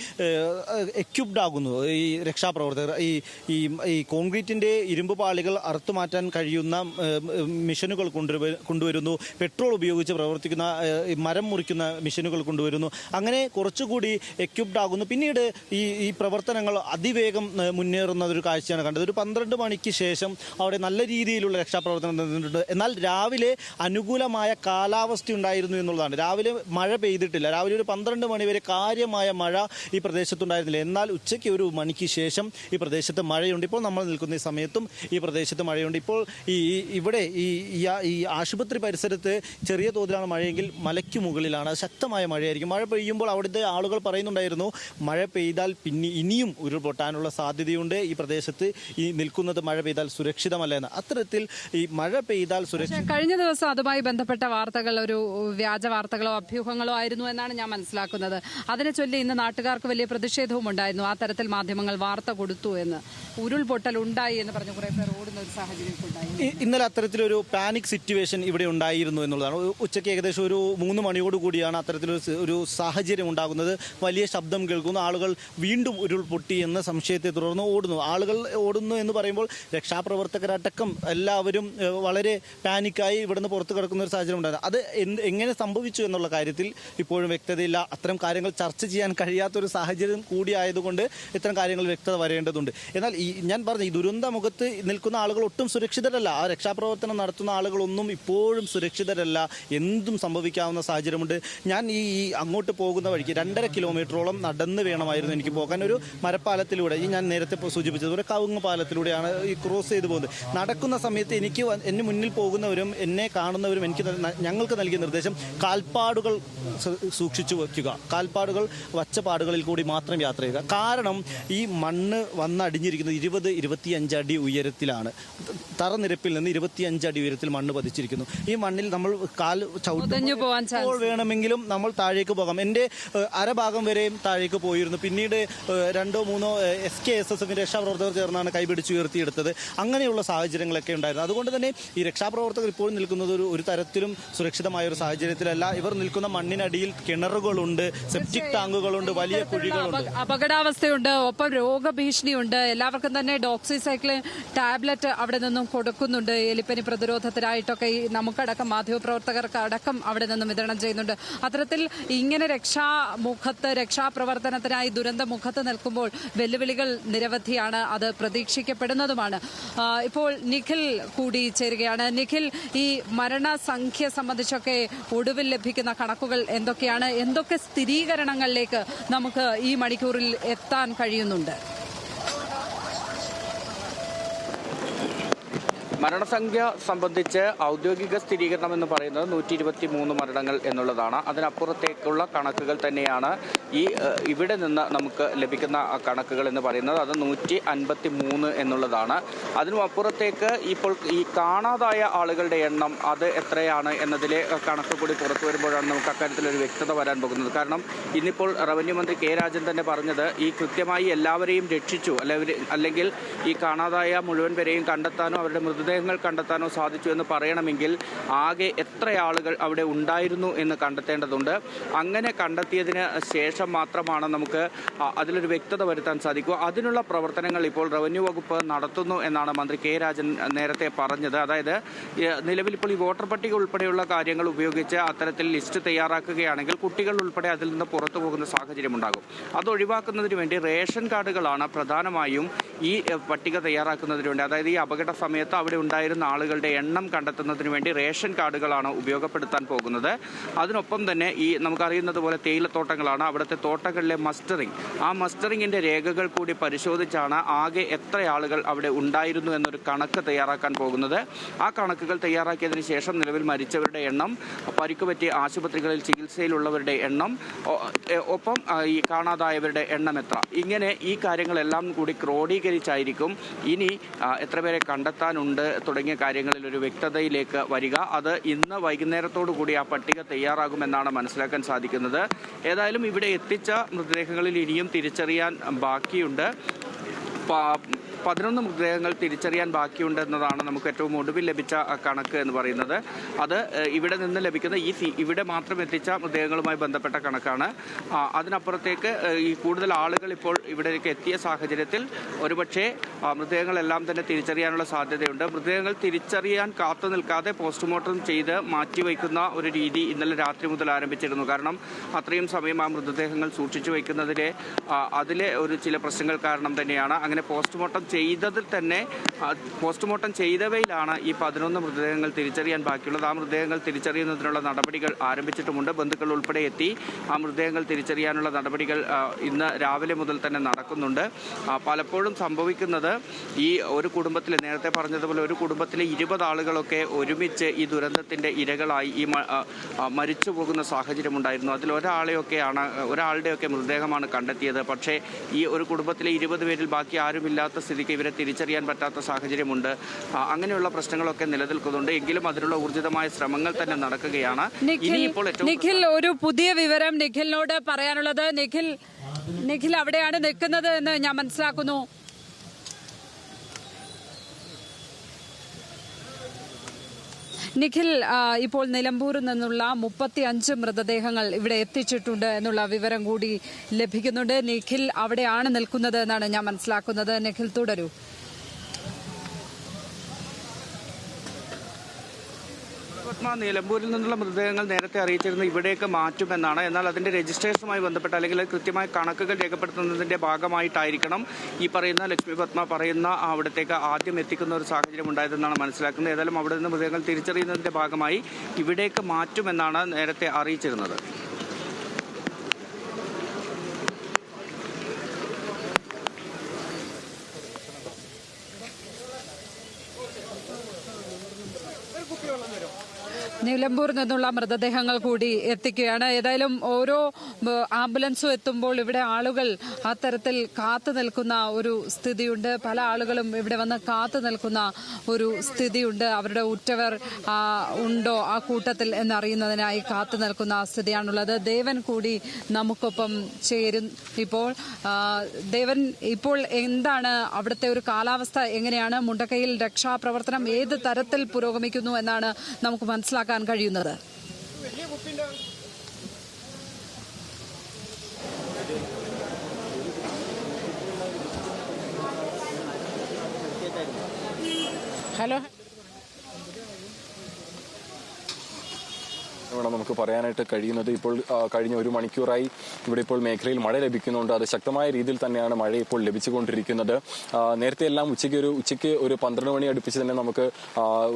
എക്യുപ്ഡ് ആകുന്നു ഈ രക്ഷാപ്രവർത്തകർ. ഈ കോൺക്രീറ്റിൻ്റെ ഇരുമ്പ് പാളികൾ അറുത്തുമാറ്റാൻ കഴിയുന്ന മിഷനുകൾ കൊണ്ടുവരുന്നു. പെട്രോൾ ഉപയോഗിച്ച് പ്രവർത്തിക്കുന്ന മരം മുറിക്കുന്ന മിഷനുകൾ കൊണ്ടുവരുന്നു. അങ്ങനെ കുറച്ചുകൂടി എക്യുപ്ഡ് ആകുന്നു. പിന്നീട് ഈ പ്രവർത്തനങ്ങൾ അതിവേഗം മുന്നേറുന്ന ഒരു കാഴ്ചയാണ് കണ്ടത്. ഒരു 12 മണിക്ക് ശേഷം അവിടെ നല്ല രീതിയിലുള്ള രക്ഷാപ്രവർത്തനം നടന്നിട്ടുണ്ട്. എന്നാൽ രാവിലെ അനുകൂലമായ കാലാവസ്ഥ ഉണ്ടായിരുന്നു എന്നുള്ളതാണ്. രാവിലെ മഴ പെയ്തിട്ടില്ല. രാവിലെ ഒരു 12 മണി വരെ കാര്യമായ മഴ ഈ പ്രദേശത്തുണ്ടായിരുന്നില്ല. എന്നാൽ ഉച്ചയ്ക്ക് 1 മണിക്ക് ശേഷം ഈ പ്രദേശത്ത് മഴയുണ്ട്. ഇപ്പോൾ നമ്മൾ നിൽക്കുന്ന ഈ സമയത്തും ഈ പ്രദേശത്ത് മഴയുണ്ട്. ഇപ്പോൾ ഇവിടെ ഈ ആശുപത്രി പരിസരത്ത് ചെറിയ തോതിലാണ് മഴയെങ്കിൽ മലയ്ക്ക് മുകളിലാണ് ശക്തമായ മഴയായിരിക്കും. മഴ പെയ്യുമ്പോൾ അവിടുത്തെ ആളുകൾ പറയുന്നുണ്ടായിരുന്നു, മഴ പെയ്താൽ പിന്നെ ഇനിയും ഉരുൾപൊട്ടാനുള്ള സാധ്യതയുണ്ട്. ഈ പ്രദേശത്ത് ഈ നിൽക്കുന്നത് മഴ പെയ്താൽ സുരക്ഷിതമല്ല എന്ന്. അത്തരത്തിൽ ഈ മഴ പെയ്താൽ കഴിഞ്ഞ ദിവസം അതുമായി ബന്ധപ്പെട്ട വാർത്തകൾ ഒരു വ്യാജ വാർത്തകളോ അഭ്യൂഹങ്ങളോ ആയിരുന്നു എന്നാണ് ഞാൻ മനസ്സിലാക്കുന്നത്. അതിനെ ചൊല്ലി ഇന്ന് നാട്ടുകാർക്ക് വലിയ പ്രതിഷേധവും ഉണ്ടായിരുന്നു. ആ തരത്തിൽ മാധ്യമങ്ങൾ വാർത്ത കൊടുത്തു എന്ന്, ഉരുൾപൊട്ടൽ ഉണ്ടായി എന്ന് പറഞ്ഞ് കുറെ പേർ ഓടുന്ന ഒരു സാഹചര്യം ഉണ്ടായി. ഇന്നലെ അത്തരത്തിലൊരു പാനിക് സിറ്റുവേഷൻ ഇവിടെ ഉണ്ടായിരുന്നു എന്നുള്ളതാണ്. ഉച്ചയ്ക്ക് ഏകദേശം ഒരു 3 മണിയോടുകൂടിയാണ് അത്തരത്തിലൊരു സാഹചര്യം ഉണ്ടാകുന്നത്. വലിയ ശബ്ദം കേൾക്കുന്നു. ആളുകൾ വീണ്ടും ഉരുൾപൊട്ടി എന്ന സംശയത്തെ തുടർന്ന് ഓടുന്നു. ആളുകൾ ഓടുന്നു എന്ന് പറയുമ്പോൾ രക്ഷാപ്രവർത്തകരടക്കം എല്ലാവരും വളരെ പാനിക്കായി ഇവിടുന്ന് പുറത്തു കിടക്കുന്ന ഒരു സാഹചര്യം ഉണ്ടായിരുന്നു. അത് എങ്ങനെ സംഭവിച്ചു എന്നുള്ള കാര്യത്തിൽ ഇപ്പോഴും വ്യക്തതയില്ല. അത്തരം കാര്യങ്ങൾ ചർച്ച ചെയ്യാൻ കഴിയാത്തൊരു സാഹചര്യം കൂടിയായതുകൊണ്ട് ഇത്തരം കാര്യങ്ങൾ വ്യക്തത വരേണ്ടതുണ്ട്. എന്നാൽ ഞാൻ പറഞ്ഞ ഈ ദുരന്ത മുഖത്ത് നിൽക്കുന്ന ആളുകൾ ഒട്ടും സുരക്ഷിതരല്ല. ആ രക്ഷാപ്രവർത്തനം നടത്തുന്ന ആളുകളൊന്നും ഇപ്പോഴും സുരക്ഷിതരല്ല. എന്തും സംഭവിക്കാവുന്ന സാഹചര്യമുണ്ട്. ഞാൻ ഈ അങ്ങോട്ട് പോകുന്ന വഴിക്ക് 2.5 കിലോമീറ്ററോളം നടന്ന് വേണമായിരുന്നു എനിക്ക് പോകാൻ. ഒരു മരപ്പാലത്തിലൂടെ, ഞാൻ നേരത്തെ സൂചിപ്പിച്ചതുപോലെ കവുങ്ങ് പാലത്തിലൂടെയാണ് ഈ ക്രോസ് ചെയ്ത് പോകുന്നത്. നടക്കുന്ന സമയത്ത് എന്നെ മുന്നിൽ പോകുന്നവരും എന്നെ കാണുന്നവരും ഞങ്ങൾക്ക് നൽകിയ നിർദ്ദേശം കാൽപ്പാടുകൾ സൂക്ഷിച്ചു വയ്ക്കുക, കാൽപ്പാടുകൾ വച്ച പാടുകളിൽ കൂടി മാത്രം യാത്ര ചെയ്യുക. കാരണം ഈ മണ്ണ് വന്നടിഞ്ഞിരിക്കുന്നത് 20-25 അടി ഉയരത്തിലാണ്. തറനിരപ്പിൽ നിന്ന് 25 അടി ഉയരത്തിൽ മണ്ണ് പതിച്ചിരിക്കുന്നു. ഈ മണ്ണിൽ നമ്മൾ കാൽ ചവിട്ടുമ്പോൾ വേണമെങ്കിലും നമ്മൾ താഴേക്ക് പോകാം. എൻ്റെ അരഭാഗം വരെയും താഴേക്ക് പോയിരുന്നു. പിന്നീട് 2-3 SKSSFിൻ്റെ രക്ഷാപ്രവർത്തകർ ചേർന്നാണ് കൈപിടിച്ചുയർത്തിയെടുത്തത്. അങ്ങനെയുള്ള സാഹചര്യങ്ങളൊക്കെ ഉണ്ടായിരുന്നു. അതുകൊണ്ട് തന്നെ ഈ രക്ഷാപ്രവർത്തകർ ഇപ്പോൾ നിൽക്കുന്നത് ഒരു തരത്തിലും സുരക്ഷിതമായ ഒരു സാഹചര്യത്തിലല്ല. ഇവർ നിൽക്കുന്ന മണ്ണിനടിയിൽ കിണറുകളുണ്ട്, സെപ്റ്റിക് ടാങ്കുകളുണ്ട്, വലിയ കുഴികളുണ്ട്. അപകടാവസ്ഥയുണ്ട്, ഒപ്പം രോഗഭീഷണിയുണ്ട്. എല്ലാവർക്കും തന്നെ ഡോക്സിസൈക്ലിൻ ടാബ്ലറ്റ് അവിടെ നിന്നും കൊടുക്കുന്നുണ്ട്. എലിപ്പനി പ്രതിരോധത്തിനായിട്ടൊക്കെ നമുക്കടക്കം മാധ്യമപ്രവർത്തകർക്ക് അടക്കം അവിടെ നിന്നും വിതരണം ചെയ്യുന്നുണ്ട്. അത്തരത്തിൽ ഇങ്ങനെ രക്ഷാപ്രവർത്തനത്തിനായി ദുരന്തമുഖത്ത് നിൽക്കുമ്പോൾ വെല്ലുവിളികൾ നിരവധിയാണ്. അത് പ്രതീക്ഷിക്കപ്പെടുന്നതുമാണ്. ഇപ്പോൾ നിഖിൽ കൂടി ചേരുകയാണ്. നിഖിൽ, ഈ മരണസംഖ്യ സംബന്ധിച്ചൊക്കെ ഒടുവിൽ ലഭിക്കുന്ന കണക്കുകൾ എന്തൊക്കെയാണ്? എന്തൊക്കെ സ്ഥിരീകരണങ്ങളിലേക്ക് നമുക്ക് ഈ മണിക്കൂറിൽ എത്താൻ കഴിയുന്നുണ്ട്? മരണസംഖ്യ സംബന്ധിച്ച് ഔദ്യോഗിക സ്ഥിരീകരണം എന്ന് പറയുന്നത് 123 മരണങ്ങൾ എന്നുള്ളതാണ്. അതിനപ്പുറത്തേക്കുള്ള കണക്കുകൾ തന്നെയാണ് ഇവിടെ നിന്ന് നമുക്ക് ലഭിക്കുന്ന കണക്കുകൾ എന്ന് പറയുന്നത്. അത് 153 എന്നുള്ളതാണ്. അതിനും അപ്പുറത്തേക്ക് ഇപ്പോൾ ഈ കാണാതായ ആളുകളുടെ എണ്ണം അത് എത്രയാണ് എന്നതിലെ കണക്ക് കൂടി പുറത്തു വരുമ്പോഴാണ് നമുക്ക് അക്കാര്യത്തിലൊരു വ്യക്തത വരാൻ പോകുന്നത്. കാരണം ഇന്നിപ്പോൾ റവന്യൂ മന്ത്രി കെ രാജൻ തന്നെ പറഞ്ഞത് ഈ കൃത്യമായി എല്ലാവരെയും രക്ഷിച്ചു, അല്ലെങ്കിൽ ഈ കാണാതായ മുഴുവൻ പേരെയും കണ്ടെത്താനോ അവരുടെ മൃതദേഹങ്ങൾ കണ്ടെത്താനോ സാധിച്ചു എന്ന് പറയണമെങ്കിൽ ആകെ എത്ര ആളുകൾ അവിടെ ഉണ്ടായിരുന്നു എന്ന് കണ്ടെത്തേണ്ടതുണ്ട്. അങ്ങനെ കണ്ടെത്തിയതിന് ശേഷം മാത്രമാണ് നമുക്ക് അതിലൊരു വ്യക്തത വരുത്താൻ സാധിക്കുക. അതിനുള്ള പ്രവർത്തനങ്ങൾ ഇപ്പോൾ റവന്യൂ വകുപ്പ് നടത്തുന്നു എന്നാണ് മന്ത്രി കെ രാജൻ നേരത്തെ പറഞ്ഞത്. അതായത് നിലവിൽ ഇപ്പോൾ ഈ വോട്ടർ പട്ടിക ഉൾപ്പെടെയുള്ള കാര്യങ്ങൾ ഉപയോഗിച്ച് അത്തരത്തിൽ ലിസ്റ്റ് തയ്യാറാക്കുകയാണെങ്കിൽ കുട്ടികൾ ഉൾപ്പെടെ അതിൽ നിന്ന് പുറത്തു പോകുന്ന സാഹചര്യം ഉണ്ടാകും. അത് ഒഴിവാക്കുന്നതിന് വേണ്ടി റേഷൻ കാർഡുകളാണ് പ്രധാനമായും ഈ പട്ടിക തയ്യാറാക്കുന്നതിന് വേണ്ടി, അതായത് ഈ അപകട സമയത്ത് അവിടെ ഉണ്ടായിരുന്ന ആളുകളുടെ എണ്ണം കണ്ടെത്തുന്നതിന് വേണ്ടി റേഷൻ കാർഡുകളാണ് ഉപയോഗപ്പെടുത്താൻ പോകുന്നത്. അതിനൊപ്പം തന്നെ ഈ നമുക്കറിയുന്നത് പോലെ തേയിലത്തോട്ടങ്ങളാണ്, അവിടുത്തെ തോട്ടങ്ങളിലെ മസ്റ്ററിംഗ്, ആ മസ്റ്ററിങ്ങിൻ്റെ രേഖകൾ കൂടി പരിശോധിച്ചാണ് ആകെ എത്ര ആളുകൾ അവിടെ ഉണ്ടായിരുന്നു എന്നൊരു കണക്ക് തയ്യാറാക്കാൻ പോകുന്നത്. ആ കണക്കുകൾ തയ്യാറാക്കിയതിന് ശേഷം നിലവിൽ മരിച്ചവരുടെ എണ്ണം, പരിക്കുപറ്റിയ ആശുപത്രികളിൽ ചികിത്സയിലുള്ളവരുടെ എണ്ണം, ഒപ്പം ഈ കാണാതായവരുടെ എണ്ണം എത്ര, ഇങ്ങനെ ഈ കാര്യങ്ങളെല്ലാം കൂടി ക്രോഡീകരിച്ചായിരിക്കും ഇനി എത്ര പേരെ കണ്ടെത്താനുണ്ട് തുടങ്ങിയ കാര്യങ്ങളിൽ ഒരു വ്യക്തതയിലേക്ക് വരിക. അത് ഇന്ന് വൈകുന്നേരത്തോടു കൂടി ആ പട്ടിക തയ്യാറാകുമെന്നാണ് മനസ്സിലാക്കാൻ സാധിക്കുന്നത്. ഏതായാലും ഇവിടെ എത്തിച്ച മൃതദേഹങ്ങളിൽ ഇനിയും തിരിച്ചറിയാൻ ബാക്കിയുണ്ട്. 11 മൃതദേഹങ്ങൾ തിരിച്ചറിയാൻ ബാക്കിയുണ്ടെന്നതാണ് നമുക്ക് ഏറ്റവും ഒടുവിൽ ലഭിച്ച കണക്ക് എന്ന് പറയുന്നത്. അത് ഇവിടെ നിന്ന് ലഭിക്കുന്ന ഇവിടെ മാത്രം എത്തിച്ച മൃതദേഹങ്ങളുമായി ബന്ധപ്പെട്ട കണക്കാണ്. അതിനപ്പുറത്തേക്ക് ഈ കൂടുതൽ ആളുകൾ ഇപ്പോൾ ഇവിടേക്ക് എത്തിയ സാഹചര്യത്തിൽ ഒരുപക്ഷെ മൃതദേഹങ്ങളെല്ലാം തന്നെ തിരിച്ചറിയാനുള്ള സാധ്യതയുണ്ട്. മൃതദേഹങ്ങൾ തിരിച്ചറിയാൻ കാത്തു നിൽക്കാതെ പോസ്റ്റ്മോർട്ടം ചെയ്ത് മാറ്റിവെക്കുന്ന ഒരു രീതി ഇന്നലെ രാത്രി മുതൽ ആരംഭിച്ചിരുന്നു. കാരണം അത്രയും സമയം ആ മൃതദേഹങ്ങൾ സൂക്ഷിച്ചു വയ്ക്കുന്നതിലെ അതിലെ ചില പ്രശ്നങ്ങൾ കാരണം തന്നെയാണ് അങ്ങനെ പോസ്റ്റ്മോർട്ടം ചെയ്തവയിലാണ് ഈ 11 മൃതദേഹങ്ങൾ തിരിച്ചറിയാൻ ബാക്കിയുള്ളത്. ആ മൃതദേഹങ്ങൾ തിരിച്ചറിയുന്നതിനുള്ള നടപടികൾ ആരംഭിച്ചിട്ടുമുണ്ട്. ബന്ധുക്കൾ ഉൾപ്പെടെ എത്തി ആ മൃതദേഹങ്ങൾ തിരിച്ചറിയാനുള്ള നടപടികൾ ഇന്ന് രാവിലെ മുതൽ തന്നെ നടക്കുന്നുണ്ട്. പലപ്പോഴും സംഭവിക്കുന്നത് ഈ ഒരു കുടുംബത്തിൽ, നേരത്തെ പറഞ്ഞതുപോലെ ഒരു കുടുംബത്തിലെ 20 ആളുകളൊക്കെ ഒരുമിച്ച് ഈ ദുരന്തത്തിൻ്റെ ഇരകളായി ഈ മരിച്ചു പോകുന്ന സാഹചര്യമുണ്ടായിരുന്നു. അതിൽ ഒരാളുടെയൊക്കെ മൃതദേഹമാണ് കണ്ടെത്തിയത്. പക്ഷേ ഈ ഒരു കുടുംബത്തിലെ 20 പേരിൽ ബാക്കി ആരുമില്ലാത്ത സ്ഥിതിക്ക് ഇവരെ തിരിച്ചറിയാൻ പറ്റാത്ത സാഹചര്യമുണ്ട്. അങ്ങനെയുള്ള പ്രശ്നങ്ങളൊക്കെ നിലനിൽക്കുന്നുണ്ട്. എങ്കിലും അതിനുള്ള ഊർജിതമായ ശ്രമങ്ങൾ തന്നെ നടക്കുകയാണ്. നിഖിൽ, ഒരു പുതിയ വിവരം നിഖിലിനോട് പറയാനുള്ളത്, നിഖിൽ അവിടെയാണ് നിൽക്കുന്നത് എന്ന് ഞാൻ മനസ്സിലാക്കുന്നു. നിഖിൽ, ഇപ്പോൾ നിലമ്പൂരിൽ നിന്നുള്ള 35 മൃതദേഹങ്ങൾ ഇവിടെ എത്തിച്ചിട്ടുണ്ട് എന്നുള്ള വിവരം കൂടി ലഭിക്കുന്നുണ്ട്. നിഖിൽ അവിടെയാണ് നിൽക്കുന്നത് എന്നാണ് ഞാൻ മനസ്സിലാക്കുന്നത്. നിഖിൽ, തുടരൂ. നിലമ്പൂരിൽ നിന്നുള്ള മൃതദേഹങ്ങൾ നേരത്തെ അറിയിച്ചിരുന്നത് ഇവിടേക്ക് മാറ്റുമെന്നാണ്. എന്നാൽ അതിന്റെ രജിസ്ട്രേഷനുമായി ബന്ധപ്പെട്ട് അല്ലെങ്കിൽ കൃത്യമായ കണക്കുകൾ രേഖപ്പെടുത്തുന്നതിന്റെ ഭാഗമായിട്ടായിരിക്കണം ഈ പറയുന്ന ലക്ഷ്മി പത്മ പറയുന്ന അവിടത്തേക്ക് ആദ്യം എത്തിക്കുന്ന ഒരു സാഹചര്യം ഉണ്ടായതെന്നാണ് മനസ്സിലാക്കുന്നത്. ഏതായാലും അവിടെ നിന്ന് മൃതദേഹങ്ങൾ തിരിച്ചറിയുന്നതിന്റെ ഭാഗമായി ഇവിടേക്ക് മാറ്റുമെന്നാണ് നേരത്തെ അറിയിച്ചിരുന്നത്. നിലമ്പൂരിൽ നിന്നുള്ള മൃതദേഹങ്ങൾ കൂടി എത്തിക്കുകയാണ്. ഏതായാലും ഓരോ ആംബുലൻസും എത്തുമ്പോൾ ഇവിടെ ആളുകൾ അത്തരത്തിൽ കാത്തു നിൽക്കുന്ന ഒരു സ്ഥിതിയുണ്ട്. പല ആളുകളും ഇവിടെ വന്ന് കാത്തു നിൽക്കുന്ന ഒരു സ്ഥിതിയുണ്ട്. അവരുടെ ഉറ്റവർ ഉണ്ടോ ആ കൂട്ടത്തിൽ എന്നറിയുന്നതിനായി കാത്തു നിൽക്കുന്ന സ്ഥിതിയാണുള്ളത്. ദേവൻ കൂടി നമുക്കൊപ്പം ചേരും. ഇപ്പോൾ ദേവൻ, ഇപ്പോൾ എന്താണ് അവിടുത്തെ ഒരു കാലാവസ്ഥ എങ്ങനെയാണ്? മുണ്ടക്കയിൽ രക്ഷാപ്രവർത്തനം ഏത് തരത്തിൽ പുരോഗമിക്കുന്നു എന്നാണ് നമുക്ക് മനസ്സിലാക്കാൻ കഴിയുന്നത്? ഹലോ വേണം നമുക്ക് പറയാനായിട്ട് കഴിയുന്നത്. ഇപ്പോൾ കഴിഞ്ഞ 1 മണിക്കൂറായി ഇവിടെ ഇപ്പോൾ മേഖലയിൽ മഴ ലഭിക്കുന്നുണ്ട്. അത് ശക്തമായ രീതിയിൽ തന്നെയാണ് മഴ ഇപ്പോൾ ലഭിച്ചുകൊണ്ടിരിക്കുന്നത്. നേരത്തെ എല്ലാം ഉച്ചയ്ക്ക് ഒരു 12 മണി അടുപ്പിച്ച് തന്നെ നമുക്ക്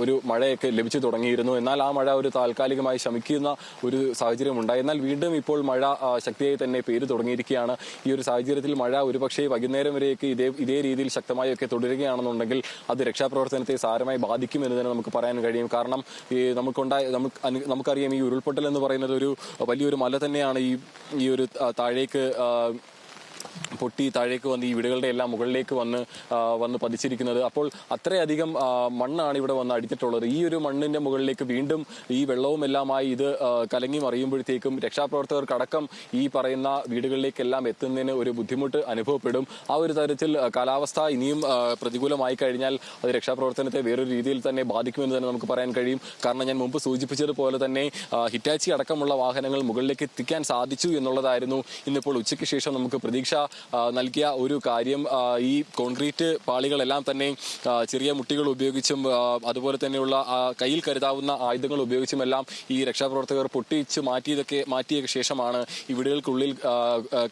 ഒരു മഴയൊക്കെ ലഭിച്ചു തുടങ്ങിയിരുന്നു. എന്നാൽ ആ മഴ ഒരു താൽക്കാലികമായി ശമിക്കുന്ന ഒരു സാഹചര്യം ഉണ്ടായി. എന്നാൽ വീണ്ടും ഇപ്പോൾ മഴ ശക്തിയായി തന്നെ പെയ്തു തുടങ്ങിയിരിക്കുകയാണ്. ഈ ഒരു സാഹചര്യത്തിൽ മഴ ഒരുപക്ഷെ വൈകുന്നേരം വരെയൊക്കെ ഇതേ രീതിയിൽ ശക്തമായൊക്കെ തുടരുകയാണെന്നുണ്ടെങ്കിൽ അത് രക്ഷാപ്രവർത്തനത്തെ സാരമായി ബാധിക്കുമെന്ന് തന്നെ നമുക്ക് പറയാൻ കഴിയും. കാരണം നമുക്കറിയാം, ഈ ഉരുൾപൊട്ടൽ എന്ന് പറയുന്നത് ഒരു വലിയൊരു മല തന്നെയാണ്. ഈ ഒരു താഴേക്ക് പൊട്ടി താഴേക്ക് വന്ന് ഈ വീടുകളുടെ എല്ലാം മുകളിലേക്ക് വന്ന് പതിച്ചിരിക്കുന്നത്. അപ്പോൾ അത്രയധികം മണ്ണാണ് ഇവിടെ വന്ന് അടിച്ചിട്ടുള്ളത്. ഈ ഒരു മണ്ണിന്റെ മുകളിലേക്ക് വീണ്ടും ഈ വെള്ളവും എല്ലാമായി ഇത് കലങ്ങി മറിയുമ്പോഴത്തേക്കും രക്ഷാപ്രവർത്തകർക്കടക്കം ഈ പറയുന്ന വീടുകളിലേക്കെല്ലാം എത്തുന്നതിന് ഒരു ബുദ്ധിമുട്ട് അനുഭവപ്പെടും. ആ ഒരു തരത്തിൽ കാലാവസ്ഥ ഇനിയും പ്രതികൂലമായി കഴിഞ്ഞാൽ അത് രക്ഷാപ്രവർത്തനത്തെ വേറൊരു രീതിയിൽ തന്നെ ബാധിക്കുമെന്ന് തന്നെ നമുക്ക് പറയാൻ കഴിയും. കാരണം ഞാൻ മുമ്പ് സൂചിപ്പിച്ചതുപോലെ തന്നെ ഹിറ്റാച്ചി അടക്കമുള്ള വാഹനങ്ങൾ മുകളിലേക്ക് എത്തിക്കാൻ സാധിച്ചു എന്നുള്ളതായിരുന്നു ഇന്നിപ്പോൾ ഉച്ചയ്ക്ക് ശേഷം നമുക്ക് പ്രതീക്ഷ നൽകിയ ഒരു കാര്യം. ഈ കോൺക്രീറ്റ് പാളികളെല്ലാം തന്നെ ചെറിയ മുട്ടികൾ ഉപയോഗിച്ചും അതുപോലെ തന്നെയുള്ള കയ്യിൽ കരുതാവുന്ന ആയുധങ്ങൾ ഉപയോഗിച്ചുമെല്ലാം ഈ രക്ഷാപ്രവർത്തകർ പൊട്ടിച്ച് മാറ്റിയ ശേഷമാണ് ഈ വീടുകൾക്കുള്ളിൽ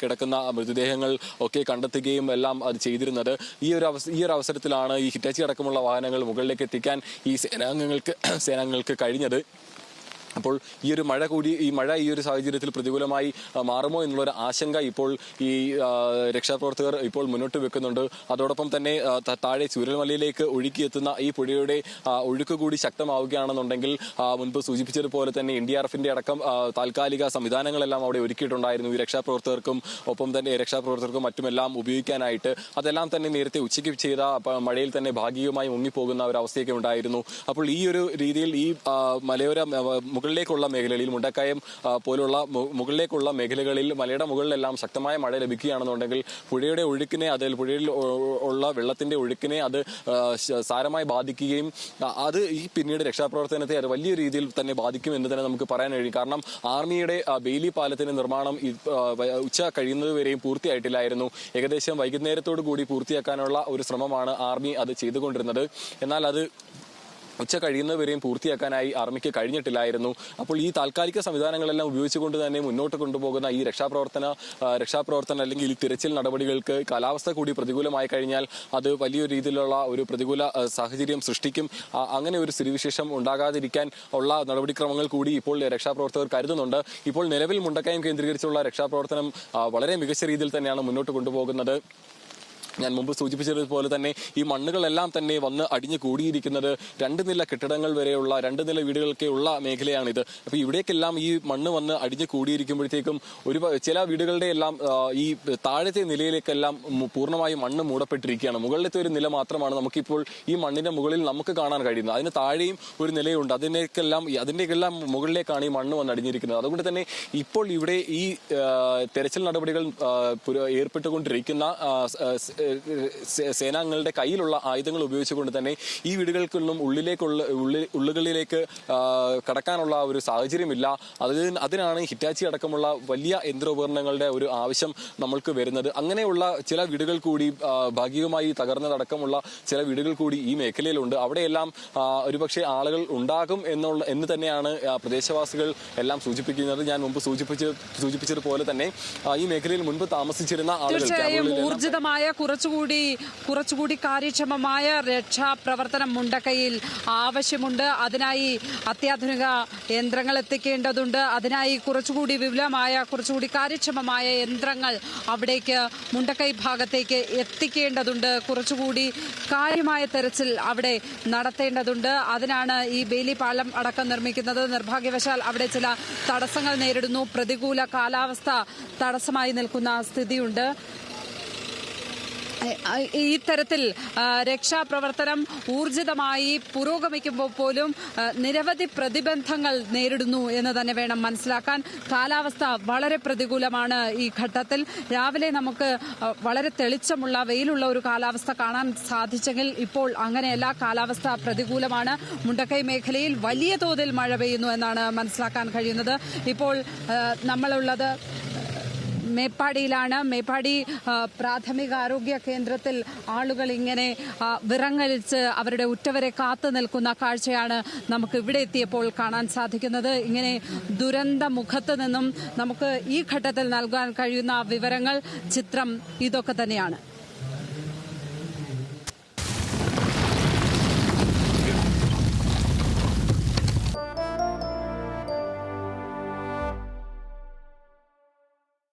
കിടക്കുന്ന മൃതദേഹങ്ങൾ ഒക്കെ കണ്ടെത്തുകയും എല്ലാം അത് ചെയ്തിരുന്നത്. ഈ ഒരു അവസരത്തിലാണ് ഈ ഹിറ്റാച്ചി അടക്കമുള്ള വാഹനങ്ങൾ മുകളിലേക്ക് എത്തിക്കാൻ ഈ സേനാംഗങ്ങൾക്ക് കഴിഞ്ഞത്. അപ്പോൾ ഈ ഒരു സാഹചര്യത്തിൽ പ്രതികൂലമായി മാറുമോ എന്നുള്ളൊരു ആശങ്ക ഇപ്പോൾ ഈ രക്ഷാപ്രവർത്തകർ ഇപ്പോൾ മുന്നോട്ട് വെക്കുന്നുണ്ട്. അതോടൊപ്പം തന്നെ താഴെ ചൂരൽമലയിലേക്ക് ഒഴുക്കിയെത്തുന്ന ഈ പുഴയുടെ ഒഴുക്ക് കൂടി ശക്തമാവുകയാണെന്നുണ്ടെങ്കിൽ മുൻപ് സൂചിപ്പിച്ചതുപോലെ തന്നെ NDRFന്റെ അടക്കം താൽക്കാലിക സംവിധാനങ്ങളെല്ലാം അവിടെ ഒരുക്കിയിട്ടുണ്ടായിരുന്നു ഈ രക്ഷാപ്രവർത്തകർക്കും രക്ഷാപ്രവർത്തകർക്കും മറ്റുമെല്ലാം ഉപയോഗിക്കാനായിട്ട്. അതെല്ലാം തന്നെ നേരത്തെ ഉച്ചയ്ക്ക് ചെയ്ത മഴയിൽ തന്നെ ഭാഗികമായി മുങ്ങിപ്പോകുന്ന ഒരു അവസ്ഥയൊക്കെ ഉണ്ടായിരുന്നു. അപ്പോൾ ഈ ഒരു രീതിയിൽ ഈ മലയോര മുകളിലേക്കുള്ള മേഖലകളിൽ മുണ്ടക്കയം പോലുള്ള മുകളിലേക്കുള്ള മേഖലകളിൽ മലയുടെ മുകളിലെല്ലാം ശക്തമായ മഴ ലഭിക്കുകയാണെന്നുണ്ടെങ്കിൽ പുഴയുടെ ഒഴുക്കിനെ പുഴയിൽ ഉള്ള വെള്ളത്തിന്റെ ഒഴുക്കിനെ അത് സാരമായി ബാധിക്കുകയും അത് പിന്നീട് രക്ഷാപ്രവർത്തനത്തെ അത് വലിയ രീതിയിൽ തന്നെ ബാധിക്കും എന്ന് തന്നെ നമുക്ക് പറയാൻ കഴിയും. കാരണം ആർമിയുടെ ബെയിലി പാലത്തിന്റെ നിർമ്മാണം ഉച്ച കഴിയുന്നതുവരെയും പൂർത്തിയായിട്ടില്ലായിരുന്നു. ഏകദേശം വൈകുന്നേരത്തോടു കൂടി പൂർത്തിയാക്കാനുള്ള ഒരു ശ്രമമാണ് ആർമി അത് ചെയ്തുകൊണ്ടിരുന്നത്. എന്നാൽ അത് ഉച്ച കഴിയുന്നവരെയും പൂർത്തിയാക്കാനായി ആർമിക്ക് കഴിഞ്ഞിട്ടില്ലായിരുന്നു. അപ്പോൾ ഈ താൽക്കാലിക സംവിധാനങ്ങളെല്ലാം ഉപയോഗിച്ചുകൊണ്ട് തന്നെ മുന്നോട്ട് കൊണ്ടുപോകുന്ന ഈ രക്ഷാപ്രവർത്തനം അല്ലെങ്കിൽ ഈ തിരച്ചിൽ നടപടികൾക്ക് കാലാവസ്ഥ കൂടി പ്രതികൂലമായി കഴിഞ്ഞാൽ അത് വലിയൊരു രീതിയിലുള്ള ഒരു പ്രതികൂല സാഹചര്യം സൃഷ്ടിക്കും. അങ്ങനെ ഒരു സ്ഥിതിവിശേഷം ഉണ്ടാകാതിരിക്കാൻ ഉള്ള നടപടിക്രമങ്ങൾ കൂടി ഇപ്പോൾ രക്ഷാപ്രവർത്തകർ കരുതുന്നുണ്ട്. ഇപ്പോൾ നിലവിൽ മുണ്ടക്കയം കേന്ദ്രീകരിച്ചുള്ള രക്ഷാപ്രവർത്തനം വളരെ മികച്ച രീതിയിൽ തന്നെയാണ് മുന്നോട്ട് കൊണ്ടുപോകുന്നത്. ഞാൻ മുമ്പ് സൂചിപ്പിച്ചതുപോലെ തന്നെ ഈ മണ്ണുകളെല്ലാം തന്നെ വന്ന് അടിഞ്ഞു കൂടിയിരിക്കുന്നത് 2 നില കെട്ടിടങ്ങൾ വരെയുള്ള 2 നില വീടുകൾക്കെ ഉള്ള മേഖലയാണിത്. അപ്പോൾ ഇവിടേക്കെല്ലാം ഈ മണ്ണ് വന്ന് അടിഞ്ഞു കൂടിയിരിക്കുമ്പോഴത്തേക്കും ചില വീടുകളുടെ എല്ലാം ഈ താഴത്തെ നിലയിലേക്കെല്ലാം പൂർണ്ണമായും മണ്ണ് മൂടപ്പെട്ടിരിക്കുകയാണ്. മുകളിലത്തെ ഒരു നില മാത്രമാണ് നമുക്കിപ്പോൾ ഈ മണ്ണിന്റെ മുകളിൽ നമുക്ക് കാണാൻ കഴിയുന്നത്. അതിന് താഴെയും ഒരു നിലയുണ്ട്. അതിന്റെയെല്ലാം മുകളിലേക്കാണ് ഈ മണ്ണ് വന്ന് അടിഞ്ഞിരിക്കുന്നത്. അതുകൊണ്ട് തന്നെ ഇപ്പോൾ ഇവിടെ ഈ തെരച്ചിൽ നടപടികൾ ഏർപ്പെട്ടുകൊണ്ടിരിക്കുന്ന സേനാംഗങ്ങളുടെ കയ്യിലുള്ള ആയുധങ്ങൾ ഉപയോഗിച്ചുകൊണ്ട് തന്നെ ഈ വീടുകൾക്കൊന്നും ഉള്ളുകളിലേക്ക് കടക്കാനുള്ള ഒരു സാഹചര്യമില്ല. അതിനാണ് ഹിറ്റാച്ചി അടക്കമുള്ള വലിയ യന്ത്രോപകരണങ്ങളുടെ ഒരു ആവശ്യം നമ്മൾക്ക് വരുന്നത്. അങ്ങനെയുള്ള ചില വീടുകൾ കൂടി ഭാഗികമായി തകർന്നതടക്കമുള്ള ചില വീടുകൾ കൂടി ഈ മേഖലയിലുണ്ട്. അവിടെയെല്ലാം ഒരുപക്ഷെ ആളുകൾ ഉണ്ടാകും എന്ന് തന്നെയാണ് പ്രദേശവാസികൾ എല്ലാം സൂചിപ്പിക്കുന്നത്. ഞാൻ മുമ്പ് സൂചിപ്പിച്ചതുപോലെ തന്നെ ഈ മേഖലയിൽ മുൻപ് താമസിച്ചിരുന്ന ആളുകൾ ഊർജിതമായ കുറച്ചുകൂടി കാര്യക്ഷമമായ രക്ഷാപ്രവർത്തനം മുണ്ടക്കൈയിൽ ആവശ്യമുണ്ട്. അതിനായി അത്യാധുനിക യന്ത്രങ്ങൾ എത്തിക്കേണ്ടതുണ്ട്. അതിനായി കുറച്ചുകൂടി വിപുലമായ, കുറച്ചുകൂടി കാര്യക്ഷമമായ യന്ത്രങ്ങൾ അവിടേക്ക് മുണ്ടക്കൈ ഭാഗത്തേക്ക് എത്തിക്കേണ്ടതുണ്ട്. കുറച്ചുകൂടി കാര്യമായ തെരച്ചിൽ അവിടെ നടത്തേണ്ടതുണ്ട്. അതിനാണ് ഈ ബെയിലി പാലം അടക്കം നിർമ്മിക്കുന്നത്. നിർഭാഗ്യവശാൽ അവിടെ ചില തടസ്സങ്ങൾ നേരിടുന്നു. പ്രതികൂല കാലാവസ്ഥ തടസ്സമായി നിൽക്കുന്ന സ്ഥിതിയുണ്ട്. ഈ തരത്തിൽ രക്ഷാപ്രവർത്തനം ഊർജിതമായി പുരോഗമിക്കുമ്പോൾ പോലും നിരവധി പ്രതിബന്ധങ്ങൾ നേരിടുന്നു എന്ന് തന്നെ വേണം മനസ്സിലാക്കാൻ. കാലാവസ്ഥ വളരെ പ്രതികൂലമാണ് ഈ ഘട്ടത്തിൽ. രാവിലെ നമുക്ക് വളരെ തെളിച്ചമുള്ള വെയിലുള്ള ഒരു കാലാവസ്ഥ കാണാൻ സാധിച്ചെങ്കിൽ ഇപ്പോൾ അങ്ങനെയല്ല. കാലാവസ്ഥ പ്രതികൂലമാണ്. മുണ്ടക്കൈ മേഖലയിൽ വലിയ തോതിൽ മഴ പെയ്യുന്നു എന്നാണ് മനസ്സിലാക്കാൻ കഴിയുന്നത്. ഇപ്പോൾ നമ്മളുള്ളത് മേപ്പാടിയിലാണ്. മേപ്പാടി പ്രാഥമികാരോഗ്യ കേന്ദ്രത്തിൽ ആളുകൾ ഇങ്ങനെ വിറങ്ങലിച്ച് അവരുടെ ഉറ്റവരെ കാത്തു നിൽക്കുന്ന കാഴ്ചയാണ് നമുക്ക് ഇവിടെ എത്തിയപ്പോൾ കാണാൻ സാധിക്കുന്നത്. ഇങ്ങനെ ദുരന്ത മുഖത്ത് നിന്നും നമുക്ക് ഈ ഘട്ടത്തിൽ നൽകാൻ കഴിയുന്ന വിവരങ്ങൾ, ചിത്രം ഇതൊക്കെ തന്നെയാണ്.